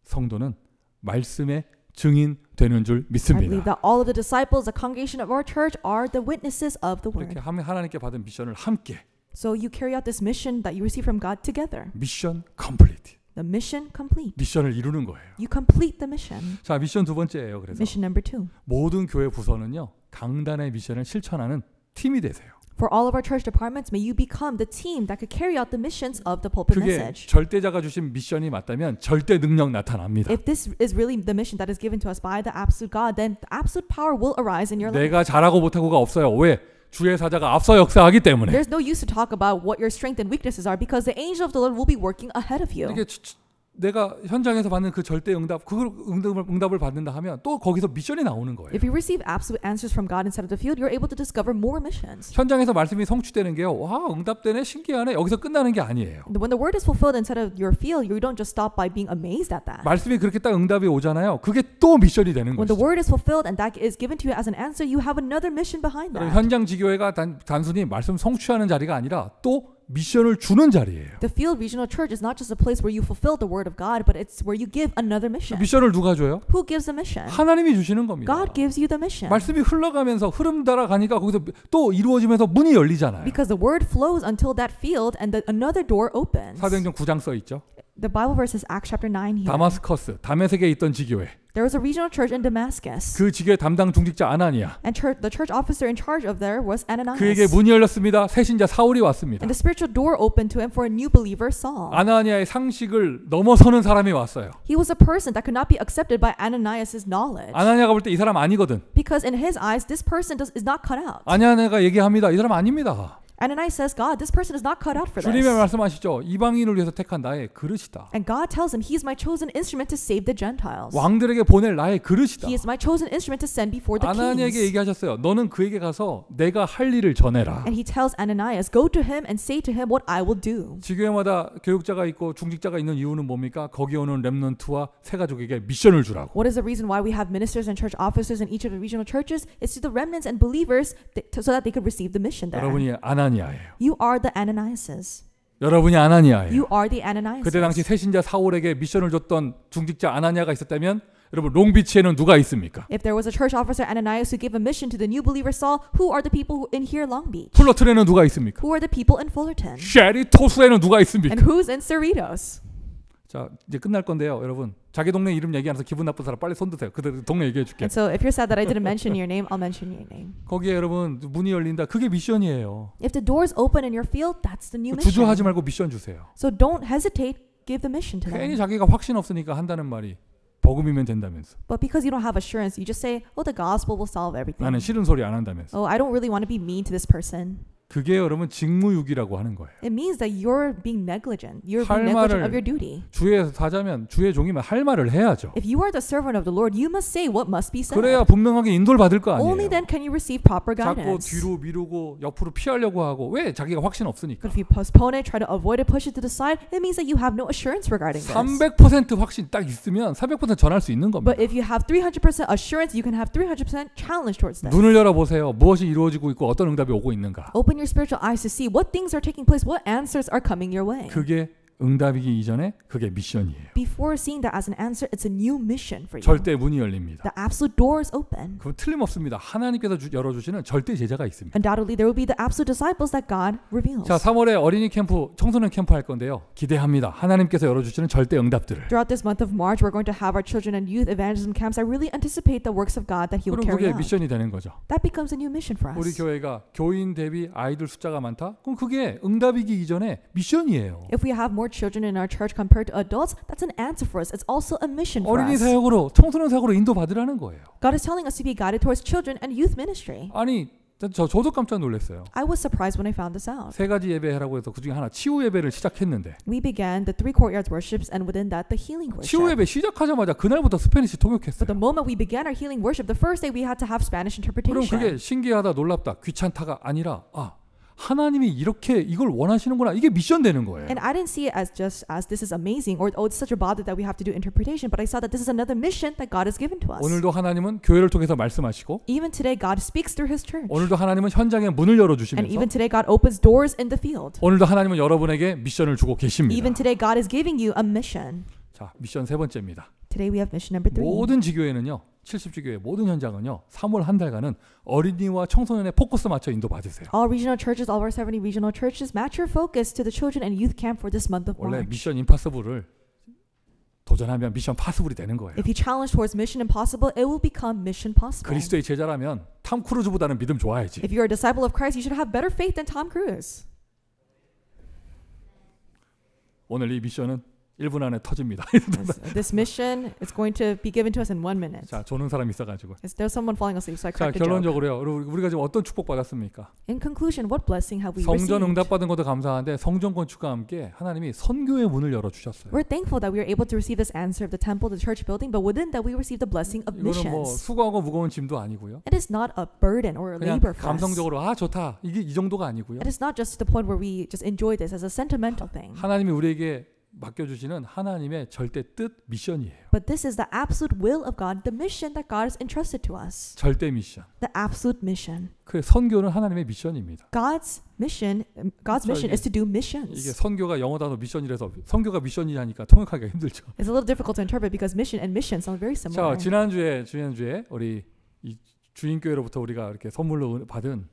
[SPEAKER 2] 성도는 말씀의 증인 되는 줄
[SPEAKER 3] I believe
[SPEAKER 2] 믿습니다.
[SPEAKER 3] that all of the disciples, the congregation of our church, are the witnesses of the
[SPEAKER 2] 이렇게
[SPEAKER 3] word.
[SPEAKER 2] 하나님께 받은 미션을 함께
[SPEAKER 3] So you carry out this mission that you receive from God together.
[SPEAKER 2] 미션 컴플리트.
[SPEAKER 3] The mission complete.
[SPEAKER 2] 미션을 이루는 거예요.
[SPEAKER 3] You complete the mission.
[SPEAKER 2] 자, 미션 두 번째예요. 그래서
[SPEAKER 3] Mission number 2.
[SPEAKER 2] 모든 교회 부서는요. 강단의 미션을 실천하는 팀이 되세요.
[SPEAKER 3] For all of our church departments, may you become the team that could carry out the missions of the pulpit
[SPEAKER 2] 그게
[SPEAKER 3] message.
[SPEAKER 2] 절대자가 주신 미션이 맞다면 절대 능력 나타납니다.
[SPEAKER 3] If this is really the mission that is given to us by the absolute God, then the absolute power will arise in your life.
[SPEAKER 2] 내가 잘하고 못하고가 없어요. 왜? 주의 사자가 앞서 역사하기 때문에.
[SPEAKER 3] There's no use to talk about what your strengths and weaknesses are because the angel of the Lord will be working ahead of you.
[SPEAKER 2] 이게 내가 현장에서 받는 그 절대 응답, 그걸 응답을 받는다 하면 또 거기서 미션이 나오는 거예요.
[SPEAKER 3] If you receive absolute answers from God inside of the field, you're able to discover more missions.
[SPEAKER 2] 현장에서 말씀이 성취되는 게요. 와, 응답되네, 신기하네. 여기서 끝나는 게 아니에요.
[SPEAKER 3] When the word is fulfilled inside of your field, you don't just stop by being amazed at that.
[SPEAKER 2] 말씀이 그렇게 딱 응답이 오잖아요. 그게 또 미션이 되는
[SPEAKER 3] When the
[SPEAKER 2] 것이죠.
[SPEAKER 3] word is fulfilled and that is given to you as an answer, you have another mission behind that.
[SPEAKER 2] 현장 지교회가 단순히 말씀 성취하는 자리가 아니라 또 미션을 주는 자리예요.
[SPEAKER 3] The field regional church is not just a place where you fulfill the word of God, but it's where you give another mission.
[SPEAKER 2] 미션을 누가 줘요?
[SPEAKER 3] Who gives the mission?
[SPEAKER 2] 하나님이 주시는 겁니다.
[SPEAKER 3] God gives you the mission.
[SPEAKER 2] 말씀이 흘러가면서 흐름 따라 가니까 거기서 또 이루어지면서 문이 열리잖아요.
[SPEAKER 3] Because the word flows until that field and another door opens.
[SPEAKER 2] 사도행전 9장 써 있죠.
[SPEAKER 3] The Bible verse is Acts chapter 9 here.
[SPEAKER 2] 다마스커스, 다메섹에 있던 지교회.
[SPEAKER 3] There was a regional church in Damascus.
[SPEAKER 2] 그 지교회 담당 중직자 아나니아.
[SPEAKER 3] And the church officer in charge of there was Ananias.
[SPEAKER 2] 그에게 문이 열렸습니다. 새신자 사울이 왔습니다.
[SPEAKER 3] And the spiritual door opened to him for a new believer, Saul.
[SPEAKER 2] 아나니아의 상식을 넘어서는 사람이 왔어요.
[SPEAKER 3] He was a person that could not be accepted by Ananias' knowledge.
[SPEAKER 2] 아나니아가 볼 때 이 사람 아니거든.
[SPEAKER 3] Because in his eyes, this person is not cut out.
[SPEAKER 2] 아나니아가 얘기합니다. 이 사람 아닙니다.
[SPEAKER 3] Ananias says, God, this person is not cut out for
[SPEAKER 2] 주님의
[SPEAKER 3] this.
[SPEAKER 2] 말씀하시죠. 이방인을 위해서 택한 나의 그릇이다.
[SPEAKER 3] And God tells him, He is my chosen instrument to save the Gentiles.
[SPEAKER 2] 왕들에게 보낼 나의 그릇이다.
[SPEAKER 3] He is my chosen instrument to send before the
[SPEAKER 2] 아나니아에게
[SPEAKER 3] kings.
[SPEAKER 2] 얘기하셨어요. 너는 그에게 가서 내가 할 일을 전해라.
[SPEAKER 3] And he tells Ananias, go to him and say to him what I will do.
[SPEAKER 2] 지교회마다 교육자가 있고 중직자가 있는 이유는 뭡니까? 거기 오는 렘넌트와 새 가족에게 미션을 주라고.
[SPEAKER 3] What is the reason why we have ministers and church officers in each of the regional churches? It's to the remnants and believers so that they could receive the mission there.
[SPEAKER 2] 여러분이 아나니아예요.
[SPEAKER 3] You are the Ananiases.
[SPEAKER 2] 여러분이 아나니아예요.
[SPEAKER 3] You are the Ananiases.
[SPEAKER 2] 그때 당시 새신자 사울에게 미션을 줬던 중직자 아나니아가 있었다면 여러분 롱비치에는 누가 있습니까?
[SPEAKER 3] If there was a church officer Ananias who gave a mission to the new believer Saul, who are the people in here Long Beach?
[SPEAKER 2] 플러튼에는 누가 있습니까?
[SPEAKER 3] Who are the people in Fullerton?
[SPEAKER 2] 쉐리 토스에는 누가 있습니까?
[SPEAKER 3] And who's in Cerritos?
[SPEAKER 2] 자, 이제 끝날 건데요, 여러분. 자기 동네 이름 얘기 안 해서 기분 나쁜 사람 빨리 손 드세요. 그들 동네 얘기해 줄게.
[SPEAKER 3] And so if you're sad that I didn't mention your name, I'll mention your name.
[SPEAKER 2] 거기에 여러분 문이 열린다. 그게 미션이에요.
[SPEAKER 3] If the doors open in your field, that's the new
[SPEAKER 2] 주저하지
[SPEAKER 3] mission.
[SPEAKER 2] 말고 미션 주세요.
[SPEAKER 3] So don't hesitate, give the mission to
[SPEAKER 2] 괜히
[SPEAKER 3] them.
[SPEAKER 2] 자기가 확신 없으니까 한다는 말이 복음이면 된다면서.
[SPEAKER 3] But because you don't have assurance, you just say, oh, the gospel will solve everything.
[SPEAKER 2] 나는 싫은 소리 안 한다면서.
[SPEAKER 3] Oh, I don't really want to be mean to this person.
[SPEAKER 2] 그게 여러분 직무유기라고 하는 거예요.
[SPEAKER 3] It means that you're being negligent. You're
[SPEAKER 2] 할
[SPEAKER 3] being negligent
[SPEAKER 2] 말을
[SPEAKER 3] of your duty.
[SPEAKER 2] 주의 사자면 주의 종이면 할 말을 해야죠.
[SPEAKER 3] If you are the servant of the Lord, you must say what must be said.
[SPEAKER 2] 그래야 분명하게 인도를 받을 거
[SPEAKER 3] Only
[SPEAKER 2] 아니에요.
[SPEAKER 3] then can you receive proper
[SPEAKER 2] 자꾸
[SPEAKER 3] guidance.
[SPEAKER 2] 뒤로 미루고 옆으로 피하려고 하고 왜 자기가 확신 없으니까.
[SPEAKER 3] But if you postpone it, try to avoid it, push it to the side, it means that you have no assurance regarding this.
[SPEAKER 2] 300% 확신 딱 있으면 300% 전할 수 있는 겁니다.
[SPEAKER 3] But if you have 300% assurance, you can have 300% challenge towards this.
[SPEAKER 2] 눈을 열어보세요. 무엇이 이루어지고 있고 어떤 응답이 오고 있는가.
[SPEAKER 3] Open your spiritual eyes to see what things are taking place, what answers are coming your way.
[SPEAKER 2] 그게 응답이기 이전에 그게 미션이에요.
[SPEAKER 3] Before seeing that as an answer, it's a new mission for you.
[SPEAKER 2] 절대 문이 열립니다.
[SPEAKER 3] The absolute door is open.
[SPEAKER 2] 그럼 틀림없습니다. 하나님께서 열어주시는 절대 제자가 있습니다.
[SPEAKER 3] Undoubtedly, there will be the absolute disciples that God reveals.
[SPEAKER 2] 자, 3월에 어린이 캠프, 청소년 캠프 할 건데요. 기대합니다. 하나님께서 열어주시는 절대 응답들을.
[SPEAKER 3] Throughout this month of March, we're going to have our children and youth evangelism camps. I really anticipate the works of God that He will
[SPEAKER 2] 그럼
[SPEAKER 3] carry
[SPEAKER 2] 그게
[SPEAKER 3] out.
[SPEAKER 2] 미션이 되는 거죠.
[SPEAKER 3] That becomes a new mission for
[SPEAKER 2] 우리
[SPEAKER 3] us.
[SPEAKER 2] 교회가 교인 대비 아이들 숫자가 많다? 그럼 그게 응답이기 이전에 미션이에요.
[SPEAKER 3] If we have more children in our church compared to adults, that's an answer for us. It's also a mission for
[SPEAKER 2] 어린이
[SPEAKER 3] us.
[SPEAKER 2] 사역으로, 청소년 사역으로 인도받으라는 거예요.
[SPEAKER 3] God is telling us to be guided towards children and youth ministry.
[SPEAKER 2] 아니, 저도 깜짝 놀랐어요.
[SPEAKER 3] I was surprised when I found this out.
[SPEAKER 2] 3가지 예배라고 해서 그중에 하나 치유 예배를 시작했는데
[SPEAKER 3] We began the 3 courtyards worships and within that the healing worship.
[SPEAKER 2] 치유 예배 시작하자마자 그날부터 스페니시
[SPEAKER 3] But
[SPEAKER 2] 통역했어요.
[SPEAKER 3] the moment we began our healing worship, the first day we had to have Spanish
[SPEAKER 2] 그럼
[SPEAKER 3] interpretation.
[SPEAKER 2] 그게 신기하다, 놀랍다, 귀찮다가 아니라 하나님이 이렇게 이걸 원하시는구나. 이게 미션 되는 거예요.
[SPEAKER 3] And I didn't see it as just as this is amazing or it's such a bother that we have to do interpretation, but I saw that this is another mission that God has given to us.
[SPEAKER 2] 오늘도 하나님은 교회를 통해서 말씀하시고
[SPEAKER 3] Even today, God speaks through His church.
[SPEAKER 2] 오늘도 하나님은 현장에 문을
[SPEAKER 3] And
[SPEAKER 2] 열어주시면서
[SPEAKER 3] even today, God opens doors in the field.
[SPEAKER 2] 오늘도 하나님은 여러분에게 미션을 주고 계십니다.
[SPEAKER 3] Even today, God is giving you a mission.
[SPEAKER 2] 자, 미션 3번째입니다.
[SPEAKER 3] Today we have mission number 3.
[SPEAKER 2] 모든 지교회는요, 70주 교회 모든 현장은요, 3월 한 달간은 어린이와 청소년에 포커스 맞춰 인도 받으세요.
[SPEAKER 3] All regional churches, all our 70 regional churches, match your focus to the children and youth camp for this month of
[SPEAKER 2] 원래
[SPEAKER 3] March.
[SPEAKER 2] 미션 임파서블을 도전하면 미션 파서블이 되는 거예요.
[SPEAKER 3] If you challenge towards mission impossible, it will become mission possible.
[SPEAKER 2] 그리스도의 제자라면 탐 크루즈보다는 믿음 좋아야지.
[SPEAKER 3] If you're a disciple of Christ, you should have better faith than Tom Cruise.
[SPEAKER 2] 오늘 이 미션은 1분 안에 터집니다.
[SPEAKER 3] This mission is going to be given to us in 1 minute.
[SPEAKER 2] 자, 조는 사람 있어가지고.
[SPEAKER 3] There's someone falling asleep, so I
[SPEAKER 2] 자,
[SPEAKER 3] cracked a joke.
[SPEAKER 2] 결론적으로요. 우리가 지금 어떤 축복 받았습니까?
[SPEAKER 3] In conclusion, what blessing have we
[SPEAKER 2] 성전
[SPEAKER 3] received?
[SPEAKER 2] 응답받은 것도 감사한데 성전 건축과 함께 하나님이 선교의 문을 열어주셨어요.
[SPEAKER 3] We're thankful that we were able to receive this answer of the temple, the church building, but within that we received the blessing of
[SPEAKER 2] 이거는 뭐
[SPEAKER 3] missions.
[SPEAKER 2] 수고하고 무거운 짐도 아니고요.
[SPEAKER 3] It is not a burden or a
[SPEAKER 2] 그냥
[SPEAKER 3] labor for us.
[SPEAKER 2] 감성적으로 좋다. 이게 이 정도가 아니고요.
[SPEAKER 3] It is not just to the point where we just enjoy this as a sentimental thing.
[SPEAKER 2] 하나님이 우리에게 맡겨주시는 하나님의 절대 뜻 미션이에요.
[SPEAKER 3] But this is the absolute will of God, the mission that God has entrusted to us.
[SPEAKER 2] 절대 미션.
[SPEAKER 3] The absolute mission.
[SPEAKER 2] 그 선교는 하나님의 미션입니다.
[SPEAKER 3] God's mission is to do missions.
[SPEAKER 2] 이게 선교가 영어 단어 미션이라서 선교가 미션이라니까 통역하기가 힘들죠.
[SPEAKER 3] It's a little difficult to interpret because mission and mission sound very
[SPEAKER 2] 자,
[SPEAKER 3] similar.
[SPEAKER 2] 지난주에 우리 이 주인교회로부터 우리가 이렇게 선물로 받은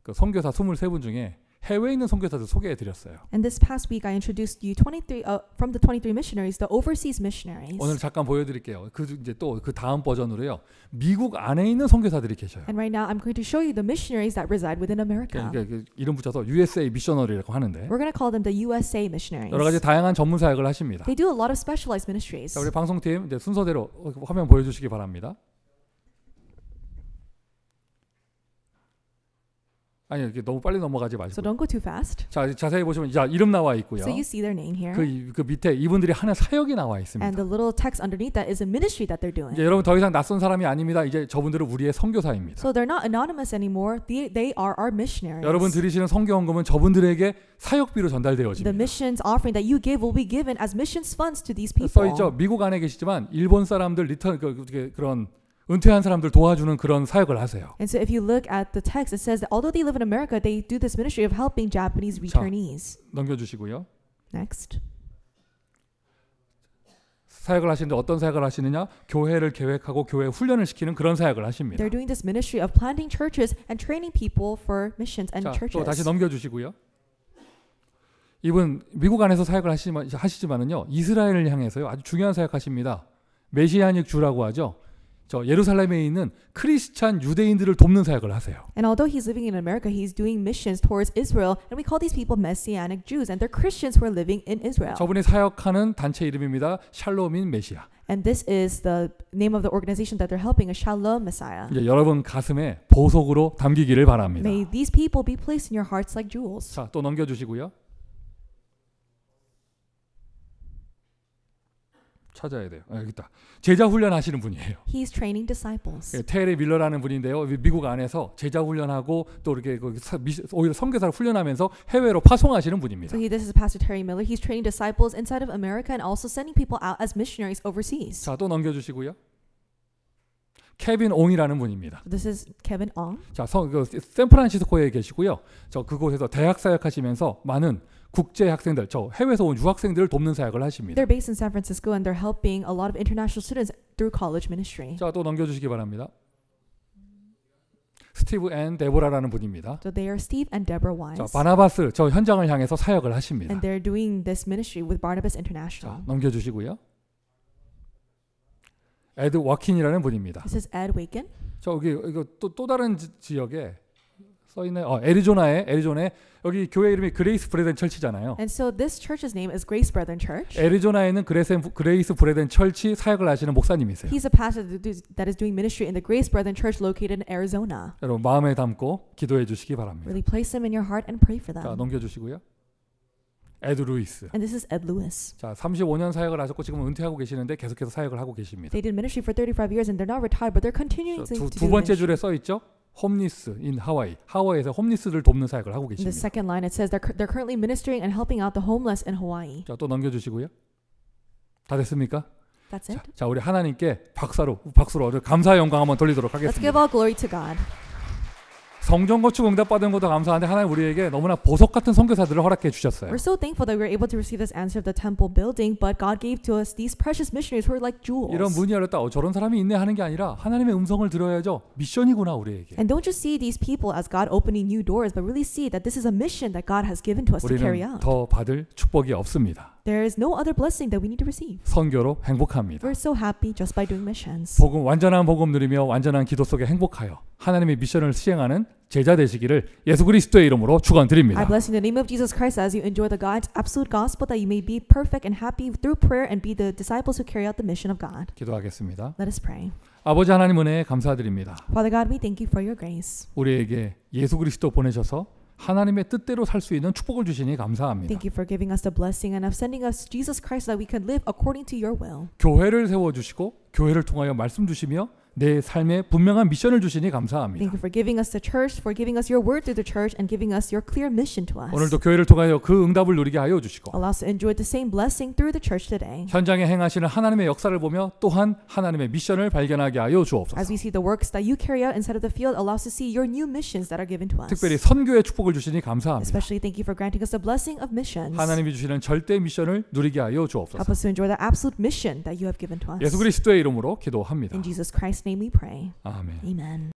[SPEAKER 2] 그 선교사 23분 중에 해외에 있는 선교사들 소개해 드렸어요.
[SPEAKER 3] And this past week I introduced you 23 from the 23 missionaries, the overseas missionaries.
[SPEAKER 2] 오늘 잠깐 보여드릴게요. 이제 또 그 다음 버전으로요. 미국 안에 있는 선교사들이 계셔요.
[SPEAKER 3] And right now I'm going to show you the missionaries that reside within America.
[SPEAKER 2] 그러니까 이름 붙여서 USA 미셔너리라고 하는데
[SPEAKER 3] We're going to call them the USA missionaries.
[SPEAKER 2] 여러 가지 다양한 전문 사역을 하십니다.
[SPEAKER 3] They do a lot of specialized ministries.
[SPEAKER 2] 자, 우리 방송팀 이제 순서대로 화면 보여주시기 바랍니다. 아니 이렇게 너무 빨리 넘어가지 마시고.
[SPEAKER 3] So don't go too fast.
[SPEAKER 2] 자, 자세히 보시면 자, 이름 나와 있고요.
[SPEAKER 3] So you see their name here.
[SPEAKER 2] 그 밑에 이분들이 하는 사역이 나와 있습니다.
[SPEAKER 3] And the little text underneath that is a ministry that they're doing.
[SPEAKER 2] 이제 여러분 더 이상 낯선 사람이 아닙니다. 이제 저분들은 우리의 선교사입니다.
[SPEAKER 3] So they're not anonymous anymore. They are our missionaries.
[SPEAKER 2] 여러분 드리시는 선교헌금은 저분들에게 사역비로
[SPEAKER 3] The
[SPEAKER 2] 전달되어집니다.
[SPEAKER 3] missions offering that you give will be given as missions funds to these people.
[SPEAKER 2] 써 있죠. 미국 안에 계시지만 일본 사람들 그런 은퇴한 사람들 도와주는 그런 사역을 하세요.
[SPEAKER 3] And so if you look at the text, it says that although they live in America, they do this ministry of helping Japanese returnees.
[SPEAKER 2] 넘겨주시고요.
[SPEAKER 3] Next.
[SPEAKER 2] 사역을 하시는데 어떤 사역을 하시느냐? 교회를 계획하고 교회 훈련을 시키는 그런 사역을 하십니다.
[SPEAKER 3] They're doing this ministry of planting churches and training people for missions and
[SPEAKER 2] 자,
[SPEAKER 3] churches.
[SPEAKER 2] 또 다시 넘겨주시고요. 이분 미국 안에서 사역을 하시지만은요, 이스라엘을 향해서요 아주 중요한 사역하십니다. 메시아닉 주라고 하죠. 저 예루살렘에 있는 크리스찬 유대인들을 돕는 사역을 하세요.
[SPEAKER 3] And although he's living in America, he's doing missions towards Israel, and we call these people Messianic Jews, and they're Christians who are living in Israel.
[SPEAKER 2] 저분이 사역하는 단체 이름입니다. 샬롬인 메시아.
[SPEAKER 3] And this is the name of the organization that they're helping, a Shalom Messiah.
[SPEAKER 2] 이제 여러분 가슴에 보석으로 담기기를 바랍니다.
[SPEAKER 3] May these people be placed in your hearts like jewels.
[SPEAKER 2] 자, 또 넘겨주시고요. 찾아야 돼요. 여기 있다. 제자 훈련하시는 분이에요.
[SPEAKER 3] He's training disciples.
[SPEAKER 2] 테리 밀러라는 분인데요. 미국 안에서 제자 훈련하고 또 이렇게 오히려 선교사를 훈련하면서 해외로 파송하시는 분입니다.
[SPEAKER 3] So this is Pastor Terry Miller. He's training disciples inside of America and also sending people out as missionaries overseas.
[SPEAKER 2] 자, 또 넘겨주시고요. 케빈 옹이라는 분입니다.
[SPEAKER 3] This is Kevin Ong.
[SPEAKER 2] 자, 샌프란시스코에 계시고요. 저 그곳에서 대학 사역하시면서 많은 국제 학생들, 저 해외에서 온 유학생들을 돕는 사역을 하십니다.
[SPEAKER 3] They're based in San Francisco and they're helping a lot of international students through college ministry.
[SPEAKER 2] 자, 또 넘겨주시기 바랍니다. 스티브 앤 데보라라는 분입니다.
[SPEAKER 3] So they are Steve and Deborah
[SPEAKER 2] 자,
[SPEAKER 3] Wise.
[SPEAKER 2] 바나바스 저 현장을 향해서 사역을 하십니다.
[SPEAKER 3] And they're doing this ministry with Barnabas
[SPEAKER 2] 자,
[SPEAKER 3] International.
[SPEAKER 2] 넘겨주시고요. 에드 와킨이라는 분입니다.
[SPEAKER 3] This is Ed Waken.
[SPEAKER 2] 저기 이거 또 다른 지역에 써 있네. 애리조나에 여기 교회 이름이 그레이스 브레덴 철치잖아요.
[SPEAKER 3] And so this church's name is Grace Brethren Church.
[SPEAKER 2] 애리조나에는 그레이스 브레덴 철치 사역을 하시는 목사님이세요.
[SPEAKER 3] He's a pastor that is doing ministry in the Grace Brethren Church located in Arizona.
[SPEAKER 2] 여러분 마음에 담고 기도해 주시기 바랍니다.
[SPEAKER 3] Really place them in your heart and pray for
[SPEAKER 2] 자,
[SPEAKER 3] them.
[SPEAKER 2] 넘겨주시고요. 에드 루이스.
[SPEAKER 3] And this is Ed Lewis.
[SPEAKER 2] 자, 35년 사역을 하셨고 지금 은퇴하고 계시는데 계속해서 사역을 하고 계십니다.
[SPEAKER 3] They did ministry for 35 years and they're not retired, but they're continuing to
[SPEAKER 2] 두
[SPEAKER 3] do
[SPEAKER 2] 번째
[SPEAKER 3] ministry.
[SPEAKER 2] 줄에 써 있죠. 홈리스 인 하와이에서 홈리스들 돕는 사역을 하고
[SPEAKER 3] In the
[SPEAKER 2] 계십니다.
[SPEAKER 3] second line, it says they're currently ministering and helping out the homeless in Hawaii.
[SPEAKER 2] 자, 또 넘겨주시고요. 다 됐습니까?
[SPEAKER 3] That's it.
[SPEAKER 2] 자, 우리 하나님께 박수로 감사 영광 한번 돌리도록
[SPEAKER 3] Let's
[SPEAKER 2] 하겠습니다.
[SPEAKER 3] give all glory to God.
[SPEAKER 2] 성전 건축 응답 받은 것도 감사한데 하나님 우리에게 너무나 보석 같은 선교사들을 허락해 주셨어요.
[SPEAKER 3] We're so thankful that we were able to receive this answer of the temple building, but God gave to us these precious missionaries who are like jewels.
[SPEAKER 2] 이런 문이 열렸다. 저런 사람이 있네 하는 게 아니라 하나님의 음성을 들어야죠. 미션이구나 우리에게.
[SPEAKER 3] And don't just see these people as God opening new doors, but really see that this is a mission that God has given to us to carry
[SPEAKER 2] 우리는
[SPEAKER 3] out.
[SPEAKER 2] 더 받을 축복이 없습니다.
[SPEAKER 3] There is no other blessing that we need to receive.
[SPEAKER 2] 선교로 행복합니다.
[SPEAKER 3] We're so happy just by doing missions.
[SPEAKER 2] 완전한 복음 누리며 완전한 기도 속에 행복하여 하나님의 미션을 수행하는 제자 되시기를 예수 그리스도의 이름으로 축원드립니다.
[SPEAKER 3] I bless you in the name of Jesus Christ as you enjoy the God's absolute gospel, that you may be perfect and happy through prayer and be the disciples who carry out the mission of God.
[SPEAKER 2] 기도하겠습니다.
[SPEAKER 3] Let us pray.
[SPEAKER 2] 아버지 하나님 은혜에 감사드립니다.
[SPEAKER 3] Father God, we thank you for your grace.
[SPEAKER 2] 우리에게 예수 그리스도 보내셔서 하나님의 뜻대로 살 수 있는 축복을 주시니 감사합니다.
[SPEAKER 3] Thank you for giving us the blessing and of sending us Jesus Christ that we can live according to your will.
[SPEAKER 2] 교회를 세워주시고 교회를 통하여 말씀 주시며 내 삶에 분명한 미션을 주시니 감사합니다.
[SPEAKER 3] Thank you for giving us the church, for giving us your word through the church, and giving us your clear mission to us.
[SPEAKER 2] 오늘도 교회를 통하여 그 응답을 누리게 하여 주시고
[SPEAKER 3] Allow us to enjoy the same blessing through the church today.
[SPEAKER 2] 현장에 행하시는 하나님의 역사를 보며 또한 하나님의 미션을 발견하게 하여 주옵소서.
[SPEAKER 3] As we see the works that you carry out inside of the field, allow us to see your new missions that are given to us.
[SPEAKER 2] 특별히 선교의 축복을 주시니 감사합니다.
[SPEAKER 3] Especially thank you for granting us the blessing of missions.
[SPEAKER 2] 하나님이 주시는 절대 미션을 누리게 하여 주옵소서.
[SPEAKER 3] Help us to enjoy the absolute mission that you have given to us.
[SPEAKER 2] 예수 그리스도의 이름으로 기도합니다.
[SPEAKER 3] In Jesus Christ's name we pray.
[SPEAKER 2] 아멘.
[SPEAKER 3] Amen.